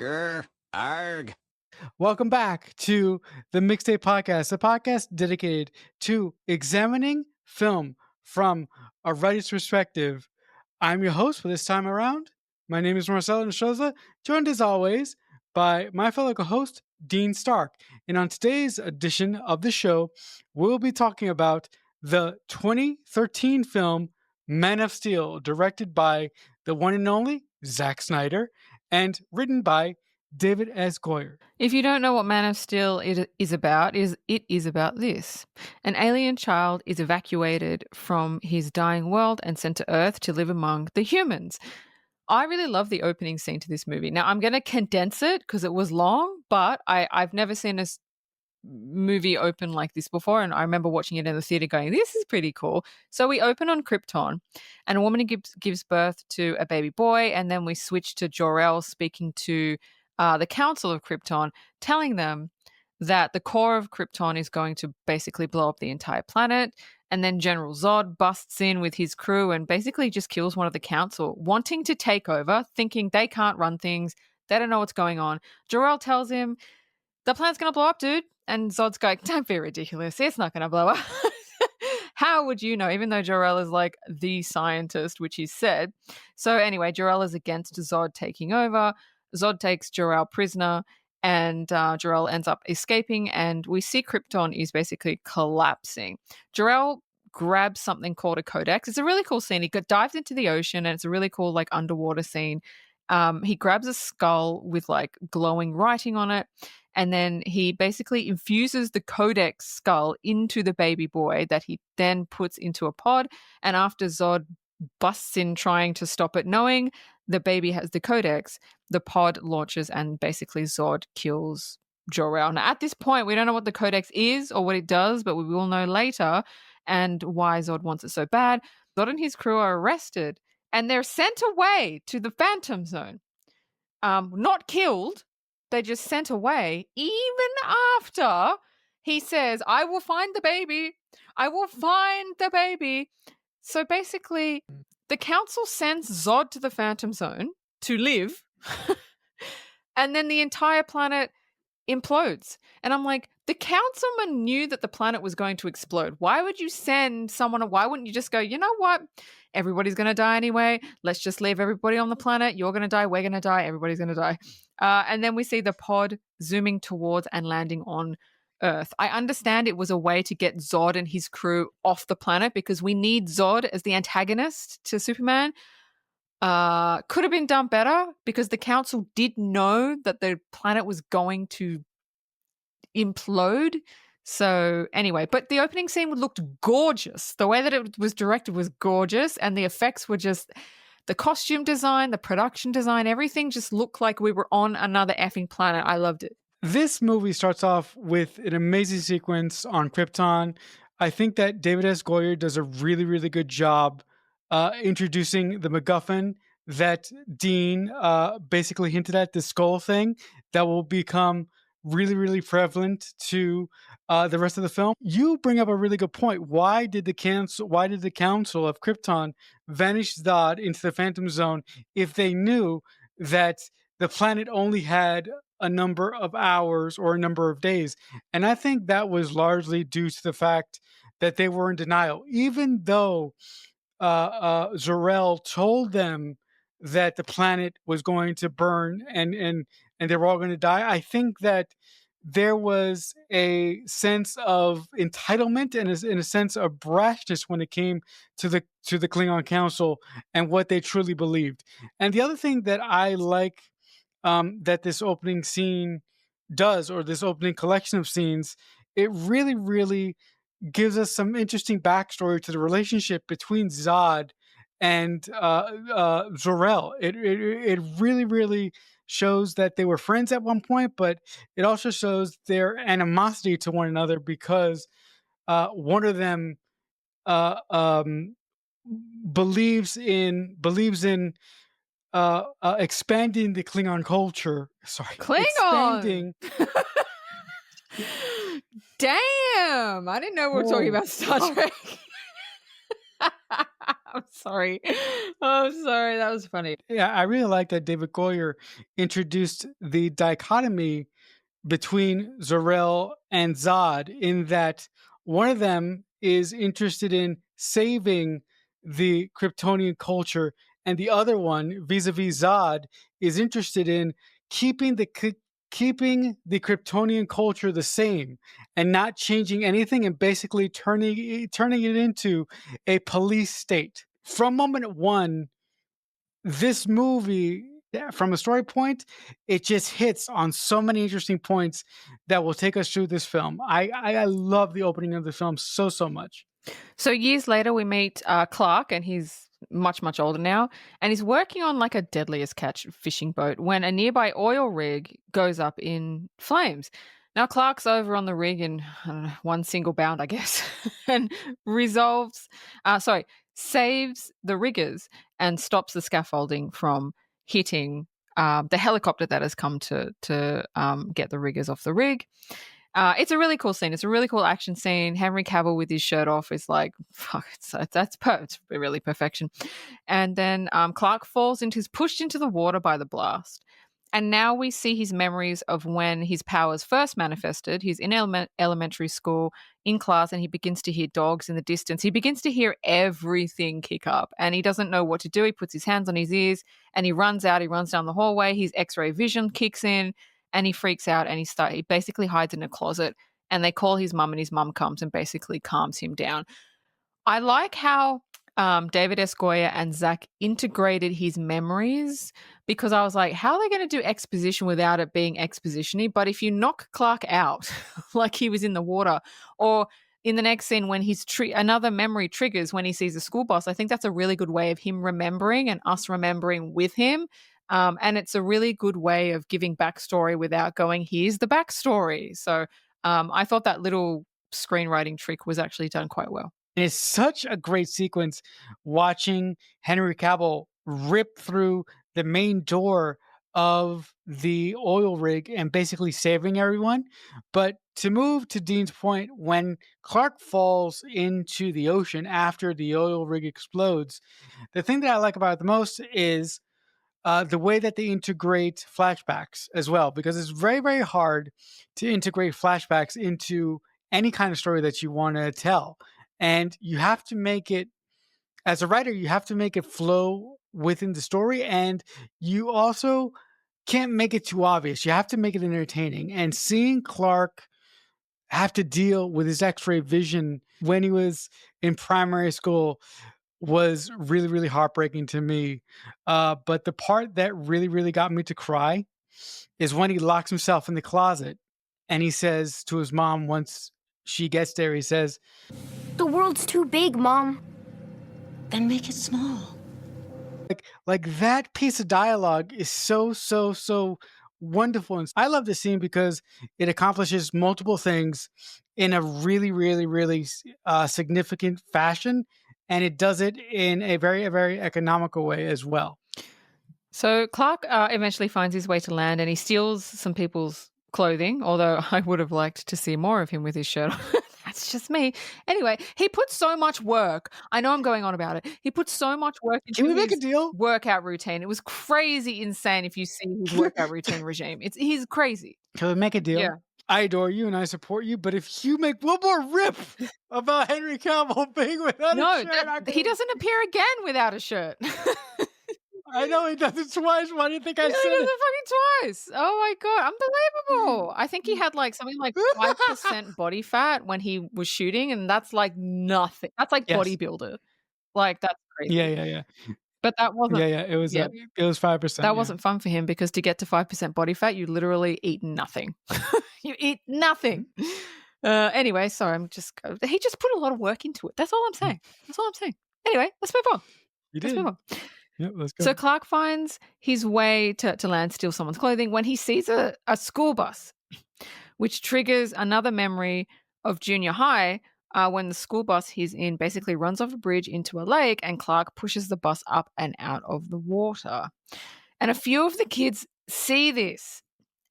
Grr, arg. Welcome back to the Mixtape Podcast, a podcast dedicated to examining film from a writer's perspective. I'm your host for this time around. My name is Marcelo Nishoza, joined as always by my fellow co-host, Dean Stark. And on today's edition of the show, we'll be talking about the 2013 film Man of Steel, directed by the one and only Zack Snyder and written by David S. Goyer. If you don't know what Man of Steel is about, it is about this. An alien child is evacuated from his dying world and sent to Earth to live among the humans. I really love the opening scene to this movie. Now, I'm going to condense it because it was long, but I've never seen a movie open like this before, and I remember watching it in the theater going, this is pretty cool. So we open on Krypton, and a woman gives birth to a baby boy, and then we switch to Jor-El speaking to the Council of Krypton, telling them that the core of Krypton is going to basically blow up the entire planet. And then General Zod busts in with his crew and basically just kills one of the council, wanting to take over, thinking they can't run things. They don't know what's going on. Jor-El tells him, the planet's going to blow up, dude. And Zod's going, don't be ridiculous. It's not going to blow up. How would you know? Even though Jor-El is like the scientist, which he said. So anyway, Jor-El is against Zod taking over. Zod takes Jor-El prisoner, and Jor-El ends up escaping, and we see Krypton is basically collapsing. Jor-El grabs something called a codex. It's a really cool scene. He dives into the ocean, and it's a really cool like underwater scene. He grabs a skull with like glowing writing on it, and then he basically infuses the codex skull into the baby boy that he then puts into a pod. And after Zod busts in trying to stop it, knowing the baby has the codex, the pod launches and basically Zod kills Jor-El. Now, at this point, we don't know what the codex is or what it does, but we will know later and why Zod wants it so bad. Zod and his crew are arrested and they're sent away to the Phantom Zone. Not killed, they just sent away, even after he says, I will find the baby. I will find the baby. So basically, the council sends Zod to the Phantom Zone to live, and then the entire planet implodes. And I'm like, the councilman knew that the planet was going to explode. Why would you send someone? Why wouldn't you just go, you know what? Everybody's going to die anyway. Let's just leave everybody on the planet. You're going to die. We're going to die. Everybody's going to die. And then we see the pod zooming towards and landing on Earth. I understand it was a way to get Zod and his crew off the planet because we need Zod as the antagonist to Superman. Could have been done better because the council did know that the planet was going to implode. So anyway, but the opening scene looked gorgeous. The way that it was directed was gorgeous, and the effects were just, the costume design, the production design, everything just looked like we were on another effing planet. I loved it. This movie starts off with an amazing sequence on Krypton. I think that David S. Goyer does a really, really good job introducing the MacGuffin that Dean basically hinted at, the skull thing that will become really, really prevalent to the rest of the film. You bring up a really good point. Why did the council of Krypton vanish Zod into the Phantom Zone if they knew that the planet only had a number of hours or a number of days? And I think that was largely due to the fact that they were in denial, even though Zor-El told them that the planet was going to burn and they were all going to die. I think that there was a sense of entitlement and in a sense of brashness when it came to the Klingon Council and what they truly believed. And the other thing that I like that this opening scene does, or this opening collection of scenes, it really, really gives us some interesting backstory to the relationship between Zod and Zor-El. It really, really shows that they were friends at one point, but it also shows their animosity to one another because one of them believes in expanding the Klingon culture. Sorry, Klingon. Damn, I didn't know we were talking about Star Trek. I'm sorry. I'm sorry. That was funny. Yeah, I really like that David Goyer introduced the dichotomy between Zarel and Zod in that one of them is interested in saving the Kryptonian culture, and the other one, vis-a-vis Zod, is interested in keeping keeping the Kryptonian culture the same and not changing anything, and basically turning it into a police state. From moment one, this movie, yeah, from a story point, it just hits on so many interesting points that will take us through this film. I love the opening of the film so much. So years later, we meet Clark, and he's much, much older now, and he's working on like a deadliest catch fishing boat when a nearby oil rig goes up in flames. Now Clark's over on the rig in I don't know, one single bound, I guess, and resolves, saves the riggers and stops the scaffolding from hitting the helicopter that has come to get the riggers off the rig. It's a really cool scene. It's a really cool action scene. Henry Cavill with his shirt off is like, fuck, it's really perfection. And then Clark is pushed into the water by the blast. And now we see his memories of when his powers first manifested. He's in elementary school, in class, and he begins to hear dogs in the distance. He begins to hear everything kick up, and he doesn't know what to do. He puts his hands on his ears, and he runs out. He runs down the hallway. His X-ray vision kicks in, and he freaks out, and he basically hides in a closet. And they call his mum, and his mum comes and basically calms him down. I like how David S. Goyer and Zach integrated his memories, because I was like, how are they going to do exposition without it being exposition-y? But if you knock Clark out, like he was in the water, or in the next scene when another memory triggers when he sees a school bus, I think that's a really good way of him remembering and us remembering with him. And it's a really good way of giving backstory without going, here's the backstory. So I thought that little screenwriting trick was actually done quite well. And it's such a great sequence watching Henry Cavill rip through the main door of the oil rig and basically saving everyone. But to move to Dean's point, when Clark falls into the ocean after the oil rig explodes, the thing that I like about it the most is the way that they integrate flashbacks as well, because it's very hard to integrate flashbacks into any kind of story that you want to tell. And you have to make it, as a writer, you have to make it flow within the story. And you also can't make it too obvious. You have to make it entertaining. And seeing Clark have to deal with his x-ray vision when he was in primary school was really heartbreaking to me. But the part that really got me to cry is when he locks himself in the closet and he says to his mom, once she gets there, he says, "The world's too big, Mom." Then make it small. like that piece of dialogue is so wonderful. And I love this scene because it accomplishes multiple things in a really significant fashion, and it does it in a very economical way as well. So Clark eventually finds his way to land, and he steals some people's clothing, although I would have liked to see more of him with his shirt on. That's just me. Anyway, he put so much work. I know I'm going on about it. He put so much work Can into we make a his deal? workout routine. It was crazy insane if you see his workout routine regime. He's crazy. Can we make a deal? Yeah. I adore you and I support you, but if you make one more rip about Henry Cavill being without No, a shirt, he doesn't appear again without a shirt. I know he does it twice. Why do you think I Yeah, he said does it? it fucking twice. Oh my god, unbelievable! I think he had like something like 5% body fat when he was shooting, and that's like nothing. That's like Yes. bodybuilder. Like that's crazy. Yeah. But that wasn't. Yeah. Yeah, It was 5%. that Yeah. wasn't fun for him, because to get to 5% body fat, you literally eat nothing. You eat nothing. Anyway, sorry, he just put a lot of work into it. That's all I'm saying. That's all I'm saying. Anyway, let's move on. You Let's did. move on. Yep, let's go. So Clark finds his way to land, steal someone's clothing, when he sees a school bus, which triggers another memory of junior high, when the school bus he's in basically runs off a bridge into a lake, and Clark pushes the bus up and out of the water. And a few of the kids see this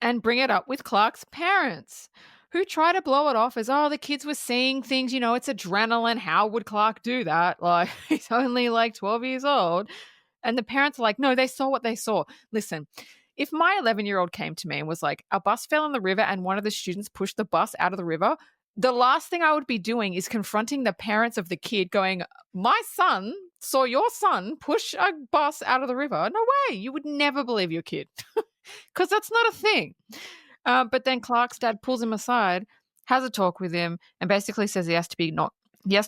and bring it up with Clark's parents, who try to blow it off as, oh, the kids were seeing things, it's adrenaline. How would Clark do that? Like, he's only like 12 years old. And the parents are like, no, they saw what they saw. Listen, if my 11-year-old came to me and was like, a bus fell in the river and one of the students pushed the bus out of the river, the last thing I would be doing is confronting the parents of the kid going, my son saw your son push a bus out of the river. No way. You would never believe your kid because that's not a thing. But then Clark's dad pulls him aside, has a talk with him, and basically says he has to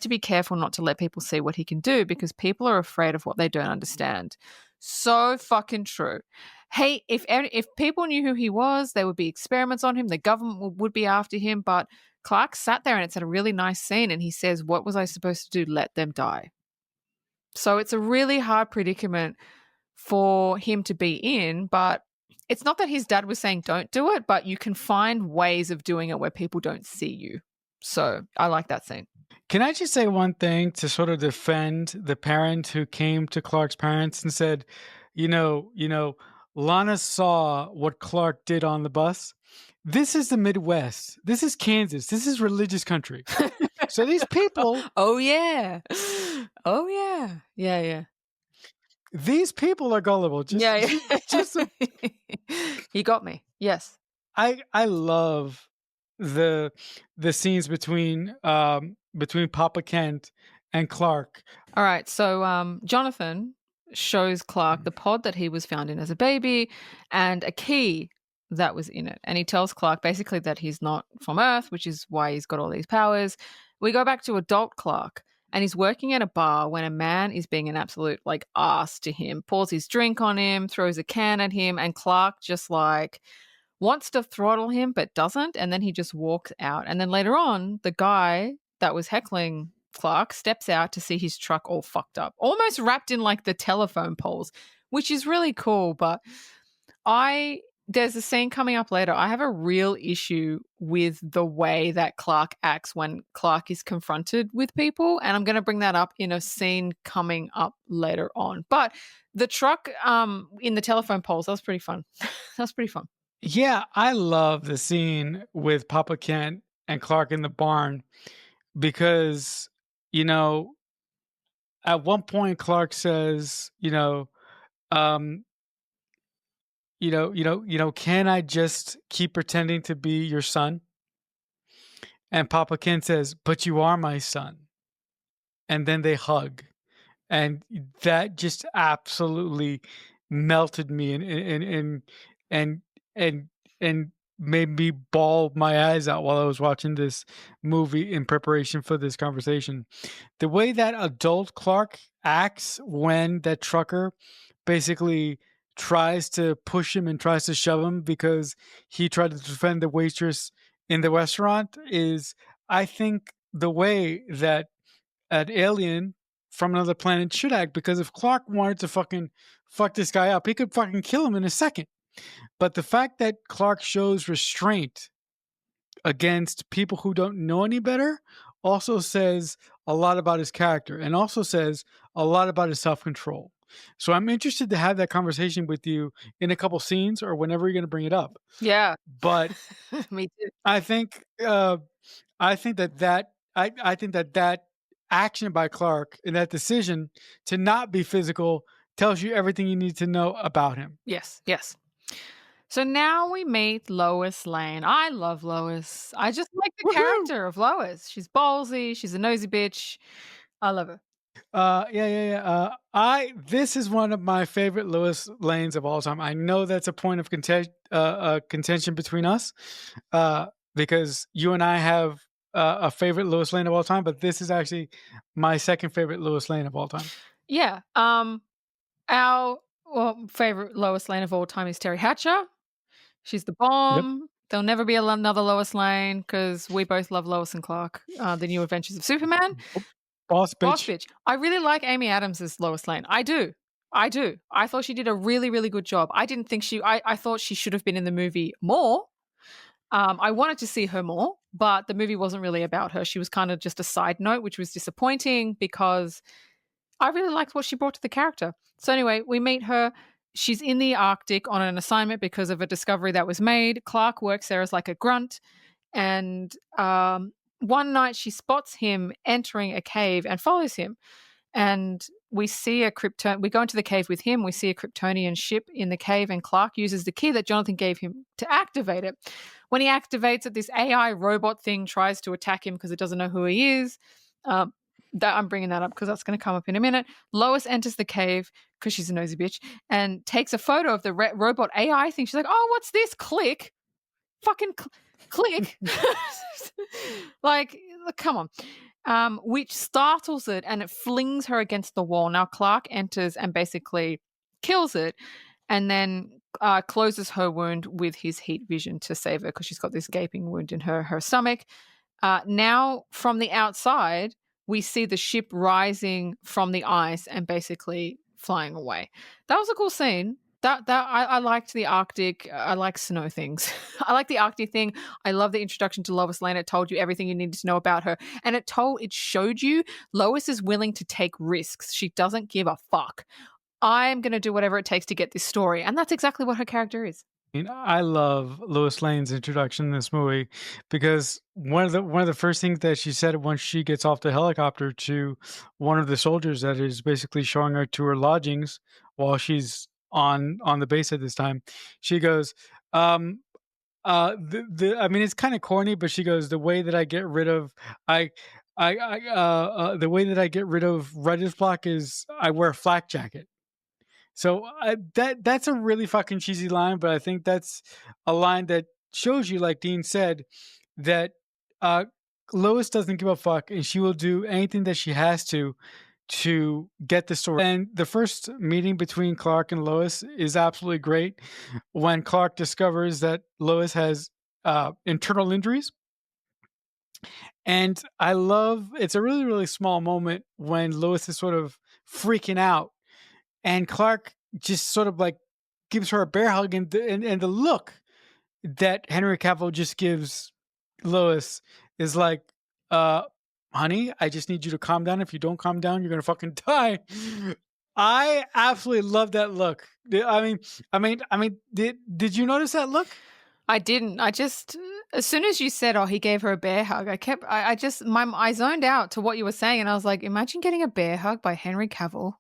be careful not to let people see what he can do because people are afraid of what they don't understand. So fucking true. Hey, if people knew who he was, there would be experiments on him. The government would be after him. But Clark sat there and it's a really nice scene. And he says, what was I supposed to do? Let them die. So it's a really hard predicament for him to be in. But it's not that his dad was saying don't do it, but you can find ways of doing it where people don't see you. So I like that scene. Can I just say one thing to sort of defend the parent who came to Clark's parents and said, Lana saw what Clark did on the bus. This is the Midwest. This is Kansas. This is religious country. So these people. Oh, yeah. Oh, yeah. Yeah, yeah. These people are gullible. He got me. Yes. I love the scenes between Papa Kent and Clark. All right. So Jonathan shows Clark the pod that he was found in as a baby and a key that was in it. And he tells Clark basically that he's not from Earth, which is why he's got all these powers. We go back to adult Clark. And he's working at a bar when a man is being an absolute ass to him, pours his drink on him, throws a can at him, and Clark just wants to throttle him but doesn't, and then he just walks out. And then later on, the guy that was heckling Clark steps out to see his truck all fucked up, almost wrapped in the telephone poles, which is really cool. But there's a scene coming up later. I have a real issue with the way that Clark acts when Clark is confronted with people. And I'm going to bring that up in a scene coming up later on. But the truck in the telephone poles, that was pretty fun. Yeah, I love the scene with Papa Kent and Clark in the barn because, at one point Clark says, can I just keep pretending to be your son? And Papa Ken says, but you are my son. And then they hug. And that just absolutely melted me and made me bawl my eyes out while I was watching this movie in preparation for this conversation. The way that adult Clark acts when that trucker basically tries to push him and tries to shove him because he tried to defend the waitress in the restaurant is, I think, the way that an alien from another planet should act. Because if Clark wanted to fucking fuck this guy up, he could fucking kill him in a second. But the fact that Clark shows restraint against people who don't know any better also says a lot about his character and also says a lot about his self-control. So I'm interested to have that conversation with you in a couple scenes or whenever you're going to bring it up. Yeah. But me too. I think that action by Clark and that decision to not be physical tells you everything you need to know about him. Yes. So now we meet Lois Lane. I love Lois. I just like the character of Lois. She's ballsy. She's a nosy bitch. I love her. This is one of my favorite Lois Lanes of all time. I know that's a point of contention between us, because you and I have a favorite Lois Lane of all time, but this is actually my second favorite Lois Lane of all time. Yeah. Our favorite Lois Lane of all time is Terry Hatcher. She's the bomb. Yep. There'll never be another Lois Lane because we both love Lois and Clark, the New Adventures of Superman. Boss bitch. I really like Amy Adams as Lois Lane. I do. I thought she did a really, really good job. I didn't think I thought she should have been in the movie more. I wanted to see her more, but the movie wasn't really about her. She was kind of just a side note, which was disappointing because I really liked what she brought to the character. So anyway, we meet her. She's in the Arctic on an assignment because of a discovery that was made. Clark works there as like a grunt. And one night she spots him entering a cave and follows him. And we see we go into the cave with him. We see a Kryptonian ship in the cave, and Clark uses the key that Jonathan gave him to activate it. When he activates it, this AI robot thing tries to attack him because it doesn't know who he is. I'm bringing that up because that's going to come up in a minute. Lois enters the cave because she's a nosy bitch and takes a photo of the robot AI thing. She's like, "Oh, what's this? Click, fucking click!" Like, come on. Which startles it and it flings her against the wall. Now Clark enters and basically kills it, and then closes her wound with his heat vision to save her because she's got this gaping wound in her stomach. Now from the outside, we see the ship rising from the ice and basically flying away. That was a cool scene. I liked the Arctic. I like snow things. I like the Arctic thing. I love the introduction to Lois Lane. It told you everything you needed to know about her, and it showed you Lois is willing to take risks. She doesn't give a fuck. I'm going to do whatever it takes to get this story, and that's exactly what her character is. I love Lois Lane's introduction in this movie because one of the first things that she said once she gets off the helicopter to one of the soldiers that is basically showing her to her lodgings while she's on the base at this time, she goes, I mean, it's kind of corny, but she goes, the way that I get rid of the way that I get rid of writer's block is I wear a flak jacket. So that's a really fucking cheesy line, but I think that's a line that shows you, like Dean said, that Lois doesn't give a fuck, and she will do anything that she has to get the story. And the first meeting between Clark and Lois is absolutely great when Clark discovers that Lois has internal injuries. And I love, it's a really, really small moment when Lois is sort of freaking out and Clark just sort of like gives her a bear hug, and the look that Henry Cavill just gives Lois is like, honey, I just need you to calm down. If you don't calm down, you're gonna fucking die. I absolutely love that look. I mean, did you notice that look? I didn't. I just, as soon as you said, "Oh, he gave her a bear hug," I zoned out to what you were saying, and I was like, imagine getting a bear hug by Henry Cavill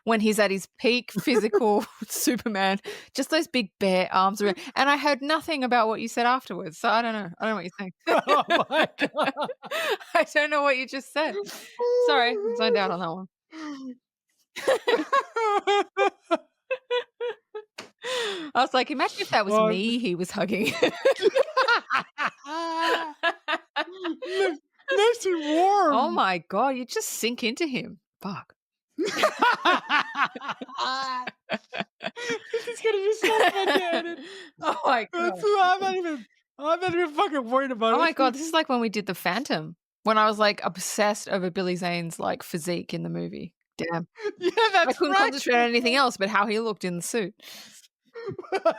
when he's at his peak physical Superman, just those big bear arms around. And I heard nothing about what you said afterwards, so I don't know. I don't know what you're saying. Oh my god! I don't know what you just said. Sorry, zoned out on that one. I was like, imagine if that was me he was hugging. Nice and warm. Oh my god, you just sink into him. Fuck. This is gonna be so fun to edit. Oh my god. I'm not even fucking worried about it. Oh my god, this is like when we did The Phantom, when I was like obsessed over Billy Zane's like physique in the movie. Damn. Yeah, that's I couldn't right. concentrate on anything else but how he looked in the suit. Oh,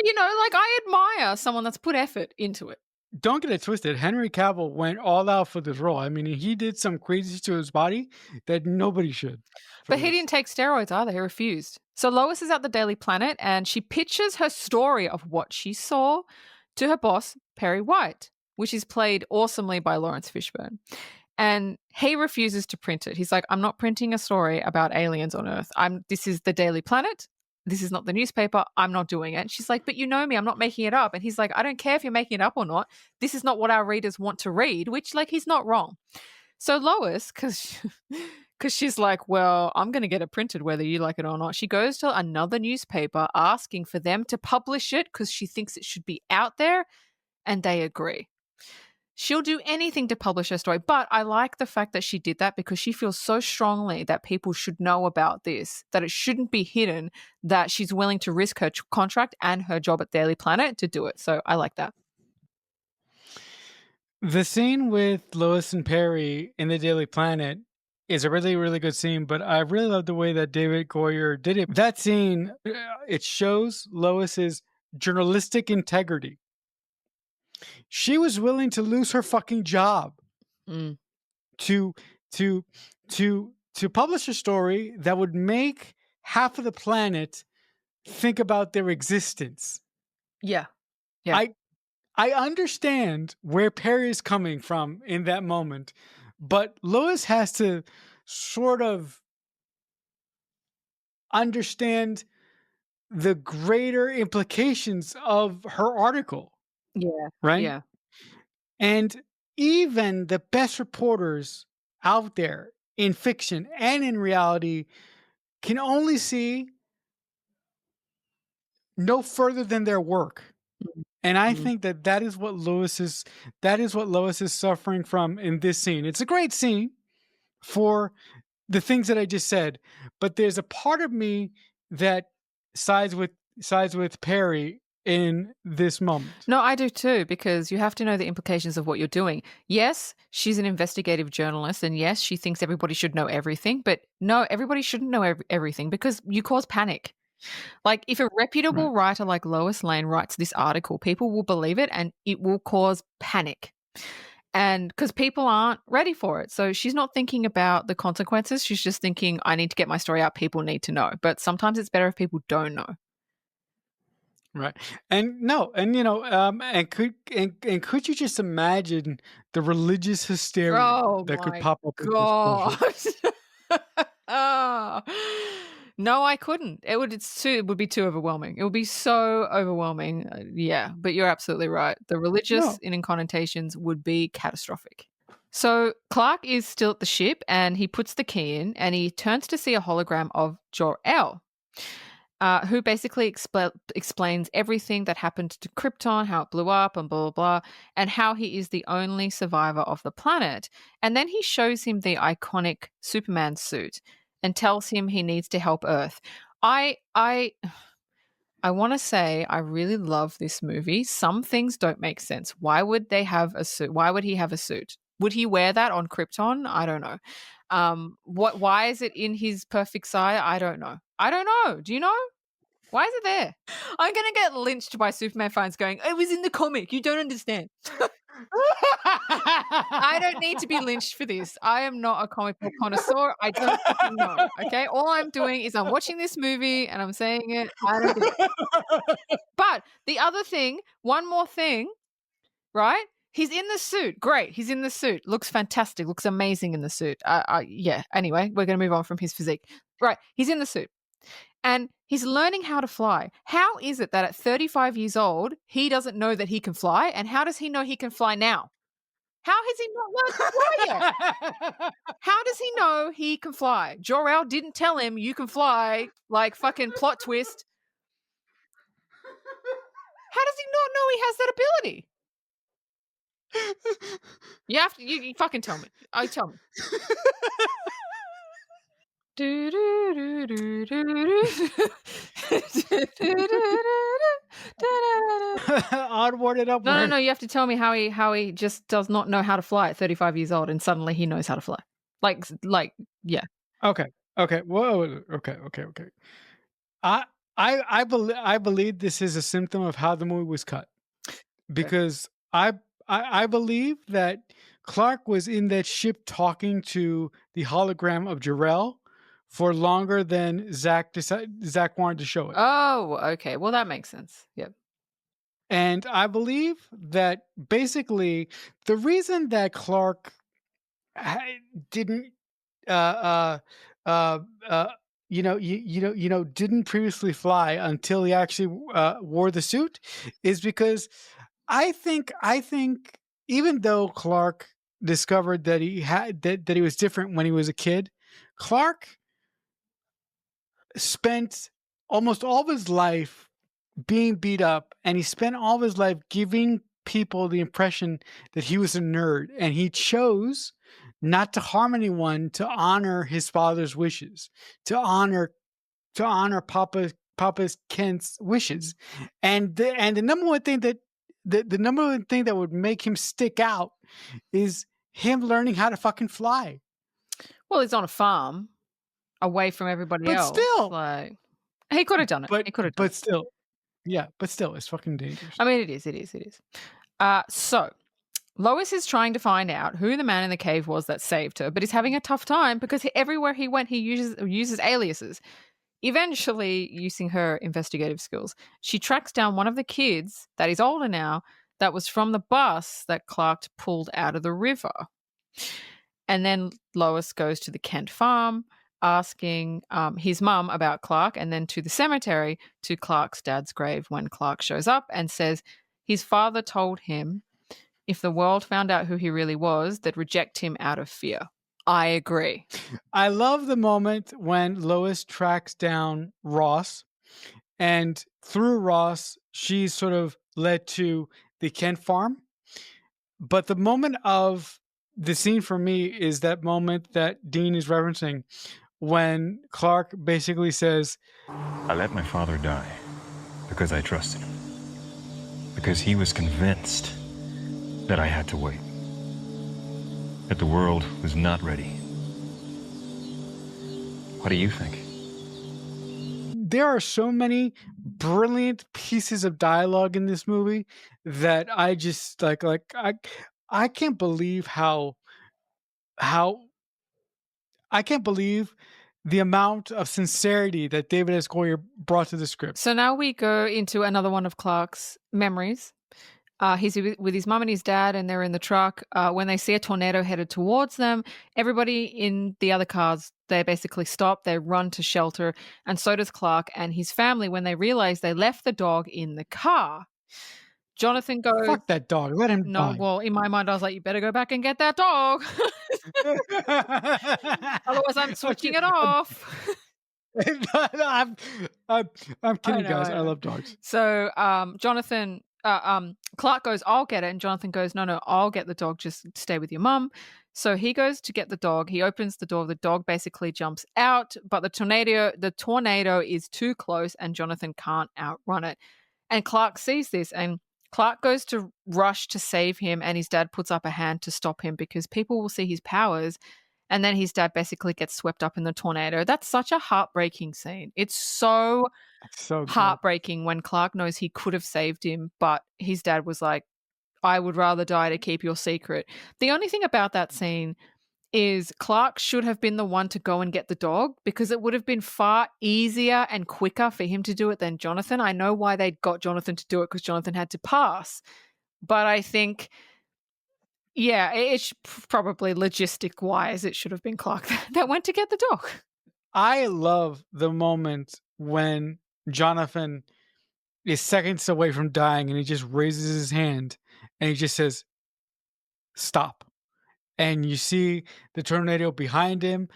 like I admire someone that's put effort into it. Don't get it twisted. Henry Cavill went all out for this role. I mean, he did some crazy to his body that nobody should. But he didn't take steroids either. He refused. So Lois is at the Daily Planet and she pitches her story of what she saw to her boss, Perry White, which is played awesomely by Lawrence Fishburne. And he refuses to print it. He's like, I'm not printing a story about aliens on Earth. This is the Daily Planet. This is not the newspaper. I'm not doing it. She's like, but you know me. I'm not making it up. And he's like, I don't care if you're making it up or not. This is not what our readers want to read, which, like, he's not wrong. So Lois, because she's like, well, I'm going to get it printed whether you like it or not. She goes to another newspaper asking for them to publish it because she thinks it should be out there, and they agree. She'll do anything to publish her story, but I like the fact that she did that because she feels so strongly that people should know about this, that it shouldn't be hidden, that she's willing to risk her contract and her job at Daily Planet to do it. So I like that. The scene with Lois and Perry in the Daily Planet is a really, really good scene, but I really love the way that David Goyer did it. That scene, it shows Lois's journalistic integrity. She was willing to lose her fucking job to publish a story that would make half of the planet think about their existence. Yeah. I understand where Perry is coming from in that moment, but Lois has to sort of understand the greater implications of her article, Yeah. right? Yeah. And even the best reporters out there in fiction and in reality can only see no further than their work. And I Mhm. think that that is what Lois is suffering from in this scene. It's a great scene for the things that I just said, but there's a part of me that sides with sides with Perry in this moment. No, I do too, because you have to know the implications of what you're doing. Yes, she's an investigative journalist, and yes, she thinks everybody should know everything, but no, everybody shouldn't know everything because you cause panic. Like, if a Right. reputable writer like Lois Lane writes this article, people will believe it and it will cause panic. And because people aren't ready for it. So she's not thinking about the consequences. She's just thinking, I need to get my story out. People need to know. But sometimes it's better if people don't know. Right. And no, and and could you just imagine the religious hysteria Oh that could my pop up with this god. bullshit? Oh. No, I couldn't. It would be too overwhelming. It would be so overwhelming. Yeah, but you're absolutely right. The religious No. in inconnotations would be catastrophic. So Clark is still at the ship and he puts the key in and he turns to see a hologram of Jor-El, who basically explains everything that happened to Krypton, how it blew up, and blah, blah, blah, and how he is the only survivor of the planet. And then he shows him the iconic Superman suit and tells him he needs to help Earth. I want to say I really love this movie. Some things don't make sense. Why would they have a suit? Why would he have a suit? Would he wear that on Krypton? I don't know. Why is it in his perfect size? I don't know. I don't know. Do you know? Why is it there? I'm going to get lynched by Superman fans going, it was in the comic. You don't understand. I don't need to be lynched for this. I am not a comic book connoisseur. I don't fucking know. Okay. All I'm doing is I'm watching this movie and I'm saying it. I don't get it. But the other thing, one more thing, right? He's in the suit. Great. He's in the suit. Looks fantastic. Looks amazing in the suit. Yeah. Anyway, we're going to move on from his physique. Right. He's in the suit. And he's learning how to fly. How is it that at 35 years old, he doesn't know that he can fly? And how does he know he can fly now? How has he not learned to fly yet? How does he know he can fly? Jor-El didn't tell him you can fly, like fucking plot twist. How does he not know he has that ability? You have to, you fucking tell me. Tell me. Do, do, do, do, do, do. Onward and upward. No. You have to tell me how he just does not know how to fly at 35 years old, and suddenly he knows how to fly. Like, yeah. Okay. Whoa. Okay. I I believe this is a symptom of how the movie was cut, because I believe that Clark was in that ship talking to the hologram of Jor-El for longer than Zach wanted to show it. Oh, okay. Well, that makes sense. Yep. And I believe that basically the reason that Clark didn't uh uh uh didn't previously fly until he actually wore the suit is because I think even though Clark discovered that he was different when he was a kid, Clark spent almost all of his life being beat up, and he spent all of his life giving people the impression that he was a nerd, and he chose not to harm anyone to honor his father's wishes, to honor Papa's Kent's wishes. And the number one thing that the number one thing that would make him stick out is him learning how to fucking fly. Well, he's on a farm away from everybody But else. still, Like, he could have done it. He could have done but still, yeah, but still, it's fucking dangerous. I mean, it is. So Lois is trying to find out who the man in the cave was that saved her, but he's having a tough time because everywhere he went, he uses aliases. Eventually, using her investigative skills, she tracks down one of the kids that is older now that was from the bus that Clark pulled out of the river. And then Lois goes to the Kent farm asking his mum about Clark, and then to the cemetery to Clark's dad's grave when Clark shows up and says his father told him if the world found out who he really was, they'd reject him out of fear. I agree. I love the moment when Lois tracks down Ross, and through Ross, she's sort of led to the Kent farm. But the moment of the scene for me is that moment that Dean is referencing when Clark basically says, I let my father die because I trusted him. Because he was convinced that I had to wait. That the world was not ready. What do you think? there are so many brilliant pieces of dialogue in this movie that I just I can't believe how I can't believe the amount of sincerity that David S. Goyer brought to the script. So now we go into another one of Clark's memories. He's with his mum and his dad, and they're in the truck. When they see a tornado headed towards them, everybody in the other cars, they basically stop. They run to shelter, and so does Clark and his family when they realize they left the dog in the car. Jonathan goes, Fuck that dog. Let him no, die. well, in my mind, I was like, you better go back and get that dog. Otherwise, I'm switching it off. I'm kidding, guys. I I know. love dogs. So Clark goes, I'll get it. And Jonathan goes, no, I'll get the dog. Just stay with your mum. So he goes to get the dog. He opens the door. The dog basically jumps out, but the tornado is too close and Jonathan can't outrun it. And Clark sees this, and Clark goes to rush to save him, and his dad puts up a hand to stop him because people will see his powers. And then his dad basically gets swept up in the tornado. That's such a heartbreaking scene. It's so So good. heartbreaking when Clark knows he could have saved him, but his dad was like, I would rather die to keep your secret. The only thing about that scene is Clark should have been the one to go and get the dog because it would have been far easier and quicker for him to do it than Jonathan. I know why they got Jonathan to do it because Jonathan had to pass. But I think, yeah, it's probably logistic-wise, it should have been Clark that went to get the dog. I love the moment when Jonathan is seconds away from dying and he just raises his hand and he just says, stop. And you see the tornado behind him.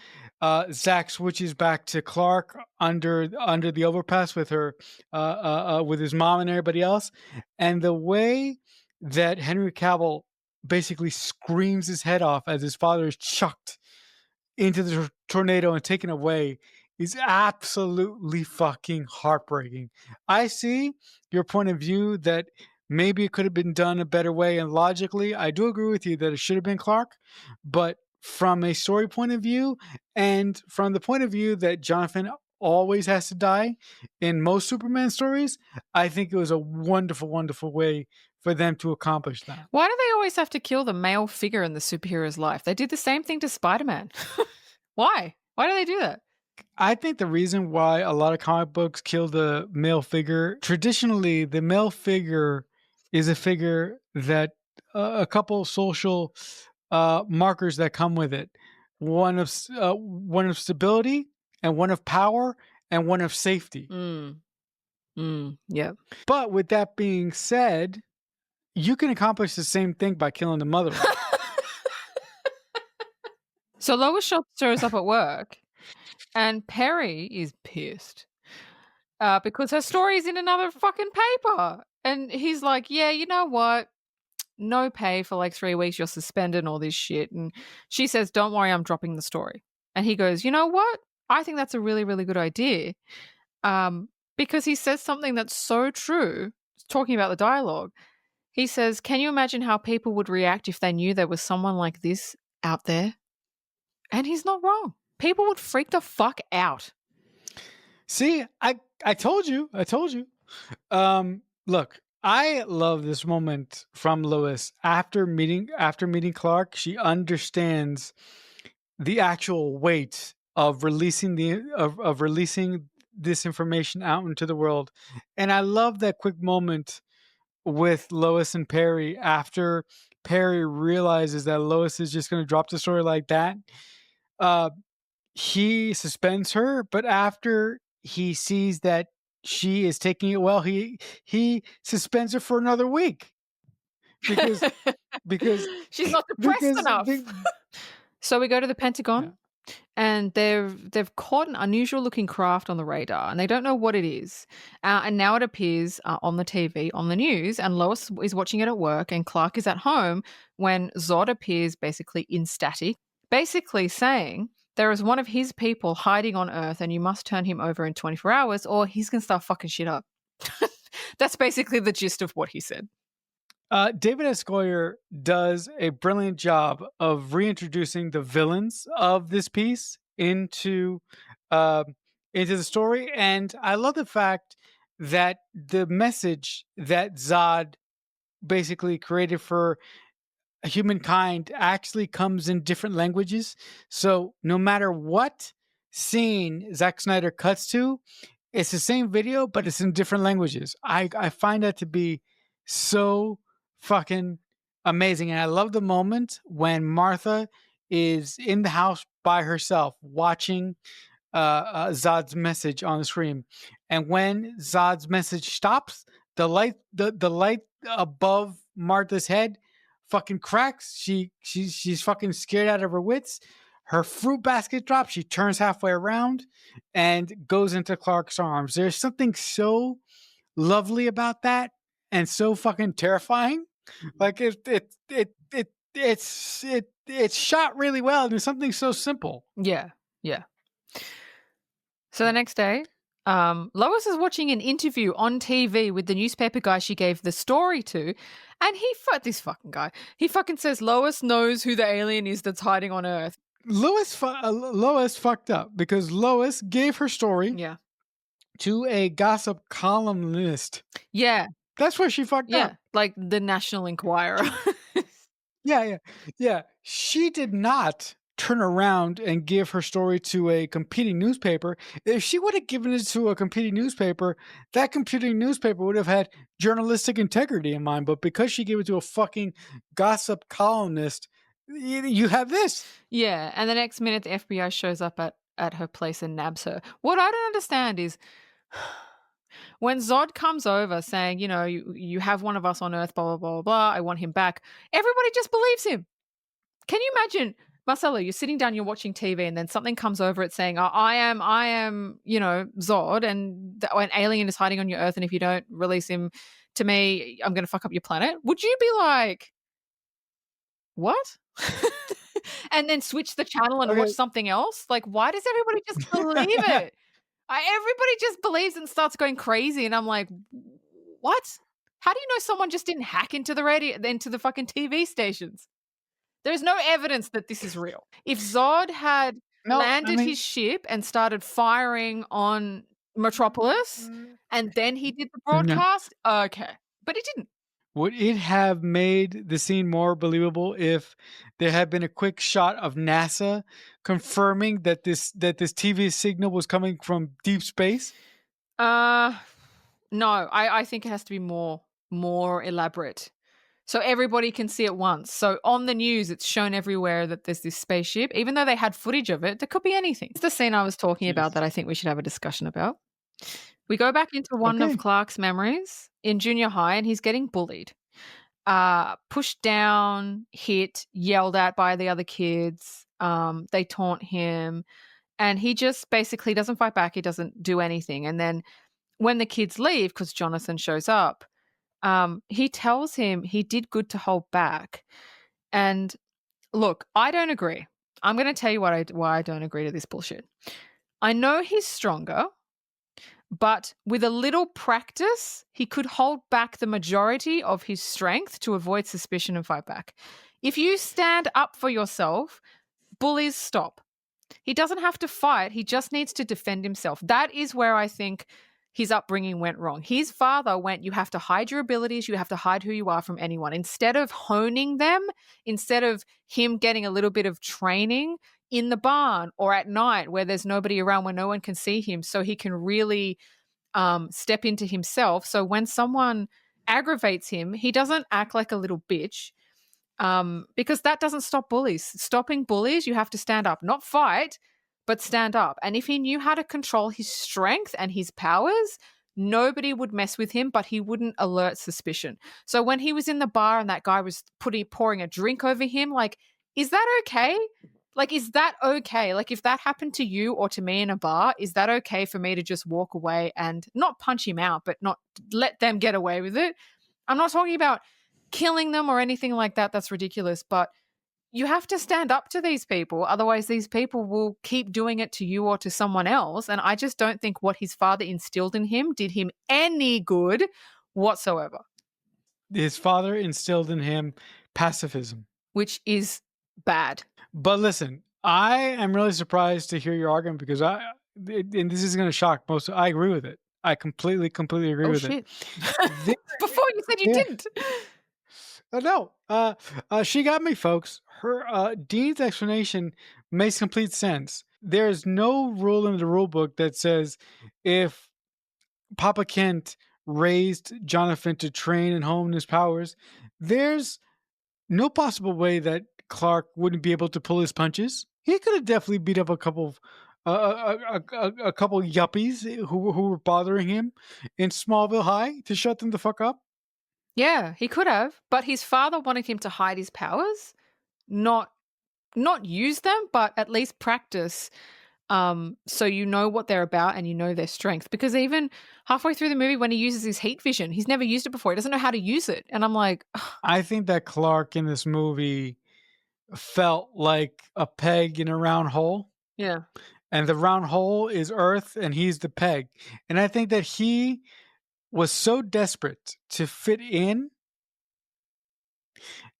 Zach switches back to Clark under the overpass with her, with his mom and everybody else. And the way that Henry Cavill basically screams his head off as his father is chucked into the tornado and taken away is absolutely fucking heartbreaking. I see your point of view that maybe it could have been done a better way, and logically, I do agree with you that it should have been Clark, but from a story point of view, and from the point of view that Jonathan always has to die in most Superman stories, I think it was a wonderful, wonderful way for them to accomplish that. Why do they always have to kill the male figure in the superhero's life? They did the same thing to Spider-Man. Why? Why do they do that? I think the reason why a lot of comic books kill the male figure, traditionally, the male figure is a figure that a couple social markers that come with it. One of stability, and one of power, and one of safety. Yeah. But with that being said, you can accomplish the same thing by killing the mother. So Lois shows up at work, and Perry is pissed because her story is in another fucking paper. And he's like, yeah, you know what? No pay for like 3 weeks. You're suspended and all this shit. And she says, don't worry, I'm dropping the story. And he goes, you know what? I think that's a really, really good idea. Because he says something that's so true, talking about the dialogue. He says, can you imagine how people would react if they knew there was someone like this out there? And he's not wrong. People would freak the fuck out. See, I told you. Look, I love this moment from Lois after meeting Clark. She understands the actual weight of releasing releasing this information out into the world, and I love that quick moment with Lois and Perry after Perry realizes that Lois is just going to drop the story like that. He suspends her, but after he sees that she is taking it well, he suspends her for another week because because she's not depressed because enough. be- So we go to the Pentagon. Yeah. And they've caught an unusual looking craft on the radar, and they don't know what it is. And now it appears on the TV, on the news, and Lois is watching it at work, and Clark is at home when Zod appears basically in static, basically saying there is one of his people hiding on Earth, and you must turn him over in 24 hours, or he's gonna start fucking shit up. That's basically the gist of what he said. David S. Goyer does a brilliant job of reintroducing the villains of this piece uh, into the story, and I love the fact that the message that Zod basically created for humankind actually comes in different languages. So no matter what scene Zack Snyder cuts to, it's the same video, but it's in different languages. I find that to be so fucking amazing. And I love the moment when Martha is in the house by herself watching Zod's message on the screen. And when Zod's message stops, the light above Martha's head fucking cracks. She's fucking scared out of her wits. Her fruit basket drops. She turns halfway around and goes into Clark's arms. There's something so lovely about that and so fucking terrifying. Like it's shot really well and it's something so simple. Yeah, yeah. So the next day, Lois is watching an interview on TV with the newspaper guy she gave the story to, and this fucking guy, he fucking says Lois knows who the alien is that's hiding on Earth. Lois fucked up because Lois gave her story Yeah, to a gossip columnist. yeah, That's where she fucked yeah, up. like the National Enquirer. Yeah. She did not turn around and give her story to a competing newspaper. If she would have given it to a competing newspaper, that competing newspaper would have had journalistic integrity in mind. But because she gave it to a fucking gossip columnist, you have this. Yeah, and the next minute the FBI shows up at her place and nabs her. What I don't understand is when Zod comes over saying, you have one of us on Earth, blah, blah, blah, blah, I want him back, everybody just believes him. Can you imagine, Marcelo, you're sitting down, you're watching TV, and then something comes over it saying, I am, Zod, and an alien is hiding on your Earth, and if you don't release him to me, I'm going to fuck up your planet. Would you be like, what? And then switch the channel and watch something else? Like, why does everybody just believe it? Everybody just believes and starts going crazy, and I'm like, what? How do you know someone just didn't hack into the radio, into the fucking TV stations? There's no evidence that this is real. If Zod had landed his ship and started firing on Metropolis, and then he did the broadcast, okay. But he didn't. Would it have made the scene more believable if there had been a quick shot of NASA confirming that this TV signal was coming from deep space? No, I think it has to be more elaborate. So everybody can see it once. So on the news, it's shown everywhere that there's this spaceship. Even though they had footage of it, there could be anything. It's the scene I was talking about that I think we should have a discussion about. We go back into one of Clark's memories in junior high, and he's getting bullied. Pushed down, hit, yelled at by the other kids. They taunt him. And he just basically doesn't fight back. He doesn't do anything. And then when the kids leave, because Jonathan shows up, he tells him he did good to hold back. And look, I don't agree. I'm going to tell you why I don't agree to this bullshit. I know he's stronger, but with a little practice, he could hold back the majority of his strength to avoid suspicion and fight back. If you stand up for yourself, bullies stop. He doesn't have to fight. He just needs to defend himself. That is where I think his upbringing went wrong. His father went, you have to hide your abilities, you have to hide who you are from anyone. Instead of honing them, instead of him getting a little bit of training in the barn or at night where there's nobody around, where no one can see him, so he can really step into himself. So when someone aggravates him, he doesn't act like a little bitch. Because that doesn't stop bullies. Stopping bullies, you have to stand up, not fight, but stand up. And if he knew how to control his strength and his powers, nobody would mess with him, but he wouldn't alert suspicion. So when he was in the bar and that guy was pouring a drink over him, like, is that okay? Like, is that okay? Like, if that happened to you or to me in a bar, is that okay for me to just walk away and not punch him out, but not let them get away with it? I'm not talking about killing them or anything like that. That's ridiculous. But you have to stand up to these people. Otherwise, these people will keep doing it to you or to someone else. And I just don't think what his father instilled in him did him any good whatsoever. His father instilled in him pacifism, which is bad. But listen, I am really surprised to hear your argument because and this is going to shock most. I agree with it. I completely agree with it. Before you said you didn't. No, she got me, folks. Her Dean's explanation makes complete sense. There's no rule in the rule book that says if Papa Kent raised Jonathan to train and hone his powers, there's no possible way that Clark wouldn't be able to pull his punches. He could have definitely beat up a couple of a couple yuppies who were bothering him in Smallville High to shut them the fuck up. Yeah, he could have, but his father wanted him to hide his powers, not use them, but at least practice, so you know what they're about and you know their strength. Because even halfway through the movie when he uses his heat vision, he's never used it before. He doesn't know how to use it. And I'm like... I think that Clark in this movie felt like a peg in a round hole. Yeah. And the round hole is Earth and he's the peg. And I think that he was so desperate to fit in,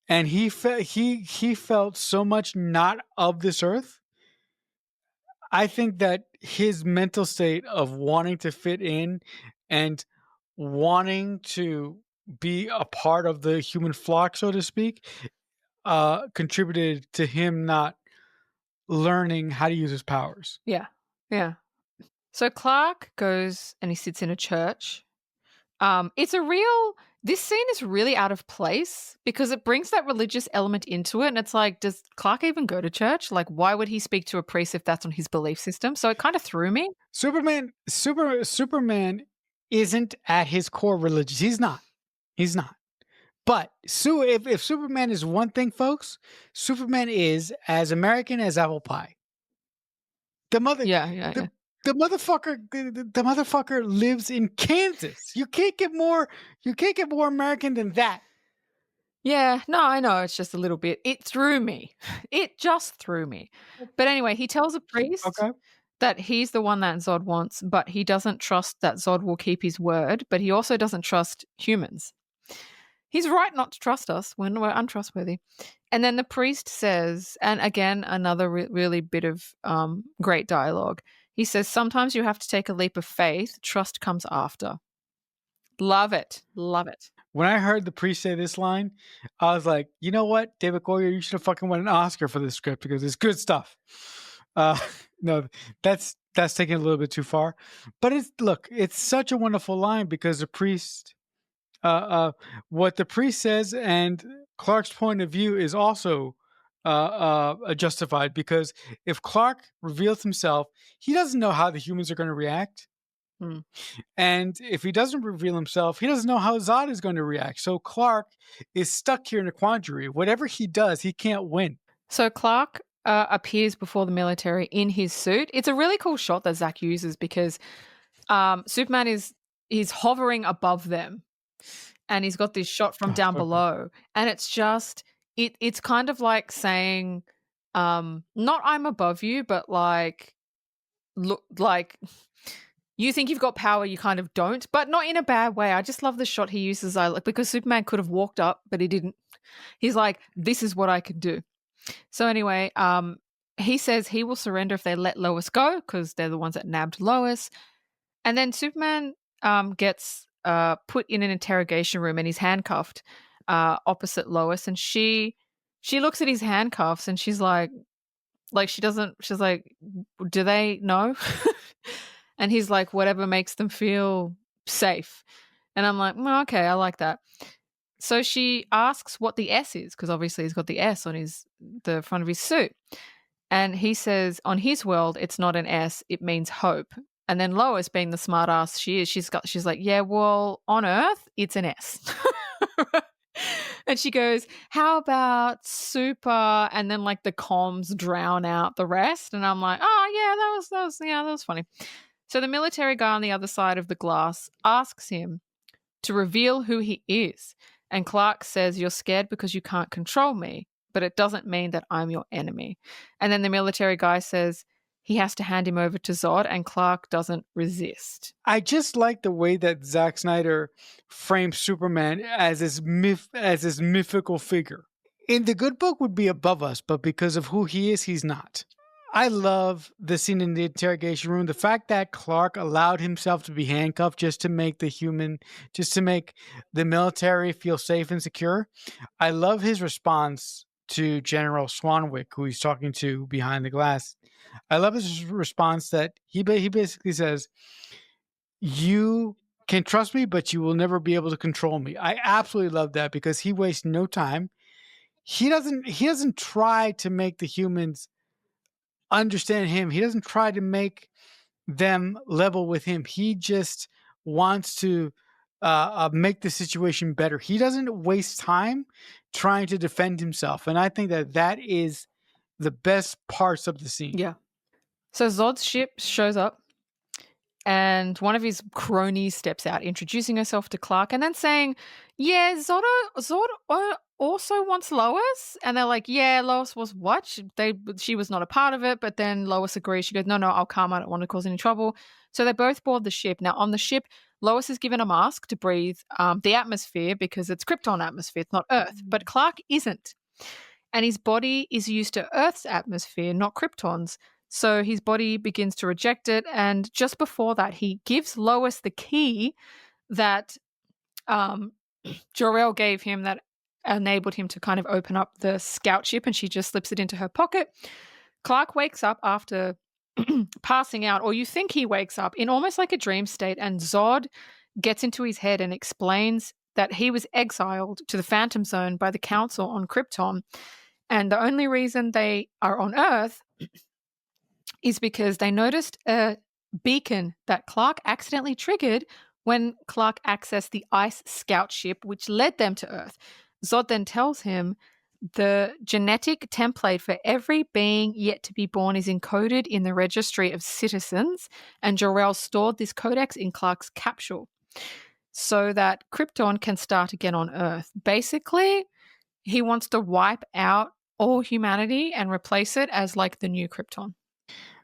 and he felt so much not of this earth. I think that his mental state of wanting to fit in and wanting to be a part of the human flock, so to speak, contributed to him not learning how to use his powers. Yeah. Yeah. So Clark goes and he sits in a church. This scene is really out of place because it brings that religious element into it. And it's like, does Clark even go to church? Like, why would he speak to a priest if that's on his belief system? So it kind of threw me. Superman isn't at his core religious. He's not. But if Superman is one thing, folks, Superman is as American as apple pie. The motherfucker lives in Kansas. You can't get more American than that. Yeah, no, I know. It's just a little bit. It threw me. It just threw me. But anyway, he tells a priest that he's the one that Zod wants, but he doesn't trust that Zod will keep his word, but he also doesn't trust humans. He's right not to trust us when we're untrustworthy. And then the priest says, and again, another really bit of great dialogue. He says, sometimes you have to take a leap of faith. Trust comes after. Love it. Love it. When I heard the priest say this line, I was like, you know what, David Goyer, you should have fucking won an Oscar for this script because it's good stuff. No, that's taking it a little bit too far. But it's such a wonderful line because the priest, what the priest says and Clark's point of view is also justified, because if Clark reveals himself, he doesn't know how the humans are going to react. And if he doesn't reveal himself, he doesn't know how Zod is going to react. So Clark is stuck here in a quandary. Whatever he does, he can't win. So Clark appears before the military in his suit. It's a really cool shot that Zach uses because Superman is hovering above them, and he's got this shot from down below, and it's just it's kind of like saying, not I'm above you, but like, look, like, you think you've got power, you kind of don't, but not in a bad way. I just love the shot he uses. Because Superman could have walked up, but he didn't. He's like, this is what I can do. So anyway, he says he will surrender if they let Lois go because they're the ones that nabbed Lois. And then Superman gets put in an interrogation room and he's handcuffed opposite Lois. And she looks at his handcuffs and she's like, she's like, do they know? And he's like, whatever makes them feel safe. And I'm like, "Mm, okay, I like that." So she asks what the S is, because obviously he's got the S on the front of his suit. And he says, on his world, it's not an S, it means hope. And then Lois, being the smart ass she is, she's like, yeah, well, on Earth, it's an S. And she goes, how about super? And then like the comms drown out the rest. And I'm like, oh yeah, that was funny. So the military guy on the other side of the glass asks him to reveal who he is. And Clark says, you're scared because you can't control me, but it doesn't mean that I'm your enemy. And then the military guy says he has to hand him over to Zod, and Clark doesn't resist. I just like the way that Zack Snyder frames Superman as this mythical figure. In the good book would be above us, but because of who he is, he's not. I love the scene in the interrogation room. The fact that Clark allowed himself to be handcuffed just to make the military feel safe and secure. I love his response to General Swanwick, who he's talking to behind the glass. I love his response that he basically says, "You can trust me, but you will never be able to control me." I absolutely love that because he wastes no time. He doesn't try to make the humans understand him. He doesn't try to make them level with him. He just wants to make the situation better. He doesn't waste time trying to defend himself. And I think that is the best parts of the scene. Yeah. So Zod's ship shows up, and one of his cronies steps out, introducing herself to Clark and then saying, yeah, Zod also wants Lois. And they're like, yeah, Lois was what? She was not a part of it. But then Lois agrees. She goes, no, I'll come. I don't want to cause any trouble. So they both board the ship. Now, on the ship, Lois is given a mask to breathe the atmosphere because it's Krypton atmosphere. It's not Earth. But Clark isn't. And his body is used to Earth's atmosphere, not Krypton's. So his body begins to reject it. And just before that, he gives Lois the key that Jor-El gave him that enabled him to kind of open up the scout ship, and she just slips it into her pocket. Clark wakes up after passing out, or you think he wakes up, in almost like a dream state, and Zod gets into his head and explains that he was exiled to the Phantom Zone by the Council on Krypton, and the only reason they are on Earth is because they noticed a beacon that Clark accidentally triggered when Clark accessed the ice scout ship, which led them to Earth. Zod then tells him the genetic template for every being yet to be born is encoded in the registry of citizens, and Jor-El stored this codex in Clark's capsule so that Krypton can start again on Earth. Basically, he wants to wipe out all humanity and replace it as like the new Krypton.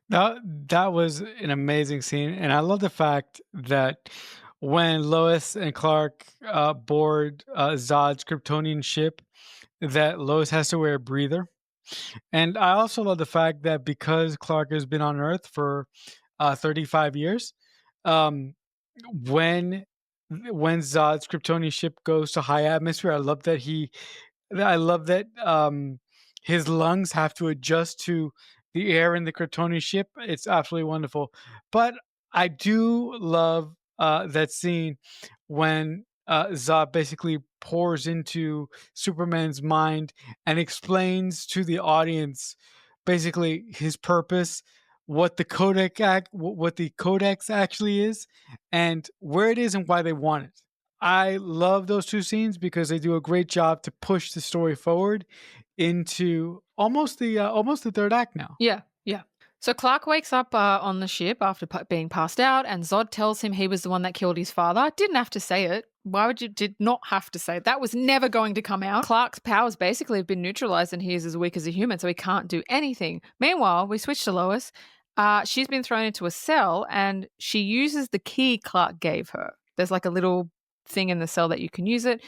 That was an amazing scene, and I love the fact that when Lois and Clark board Zod's Kryptonian ship, that Lois has to wear a breather. And I also love the fact that because Clark has been on Earth for 35 years, when Zod's Kryptonian ship goes to high atmosphere, I love that his lungs have to adjust to the air in the Kryptonian ship. It's absolutely wonderful. But I do love that scene when Zod basically pours into Superman's mind and explains to the audience basically his purpose, what the codex actually is, and where it is and why they want it. I love those two scenes because they do a great job to push the story forward into almost the third act now. Yeah. So Clark wakes up on the ship after being passed out, and Zod tells him he was the one that killed his father. Didn't have to say it. Why would you did not have to say it? That was never going to come out. Clark's powers basically have been neutralized, and he is as weak as a human, so he can't do anything. Meanwhile, we switch to Lois. She's been thrown into a cell, and she uses the key Clark gave her. There's like a little thing in the cell that you can use it.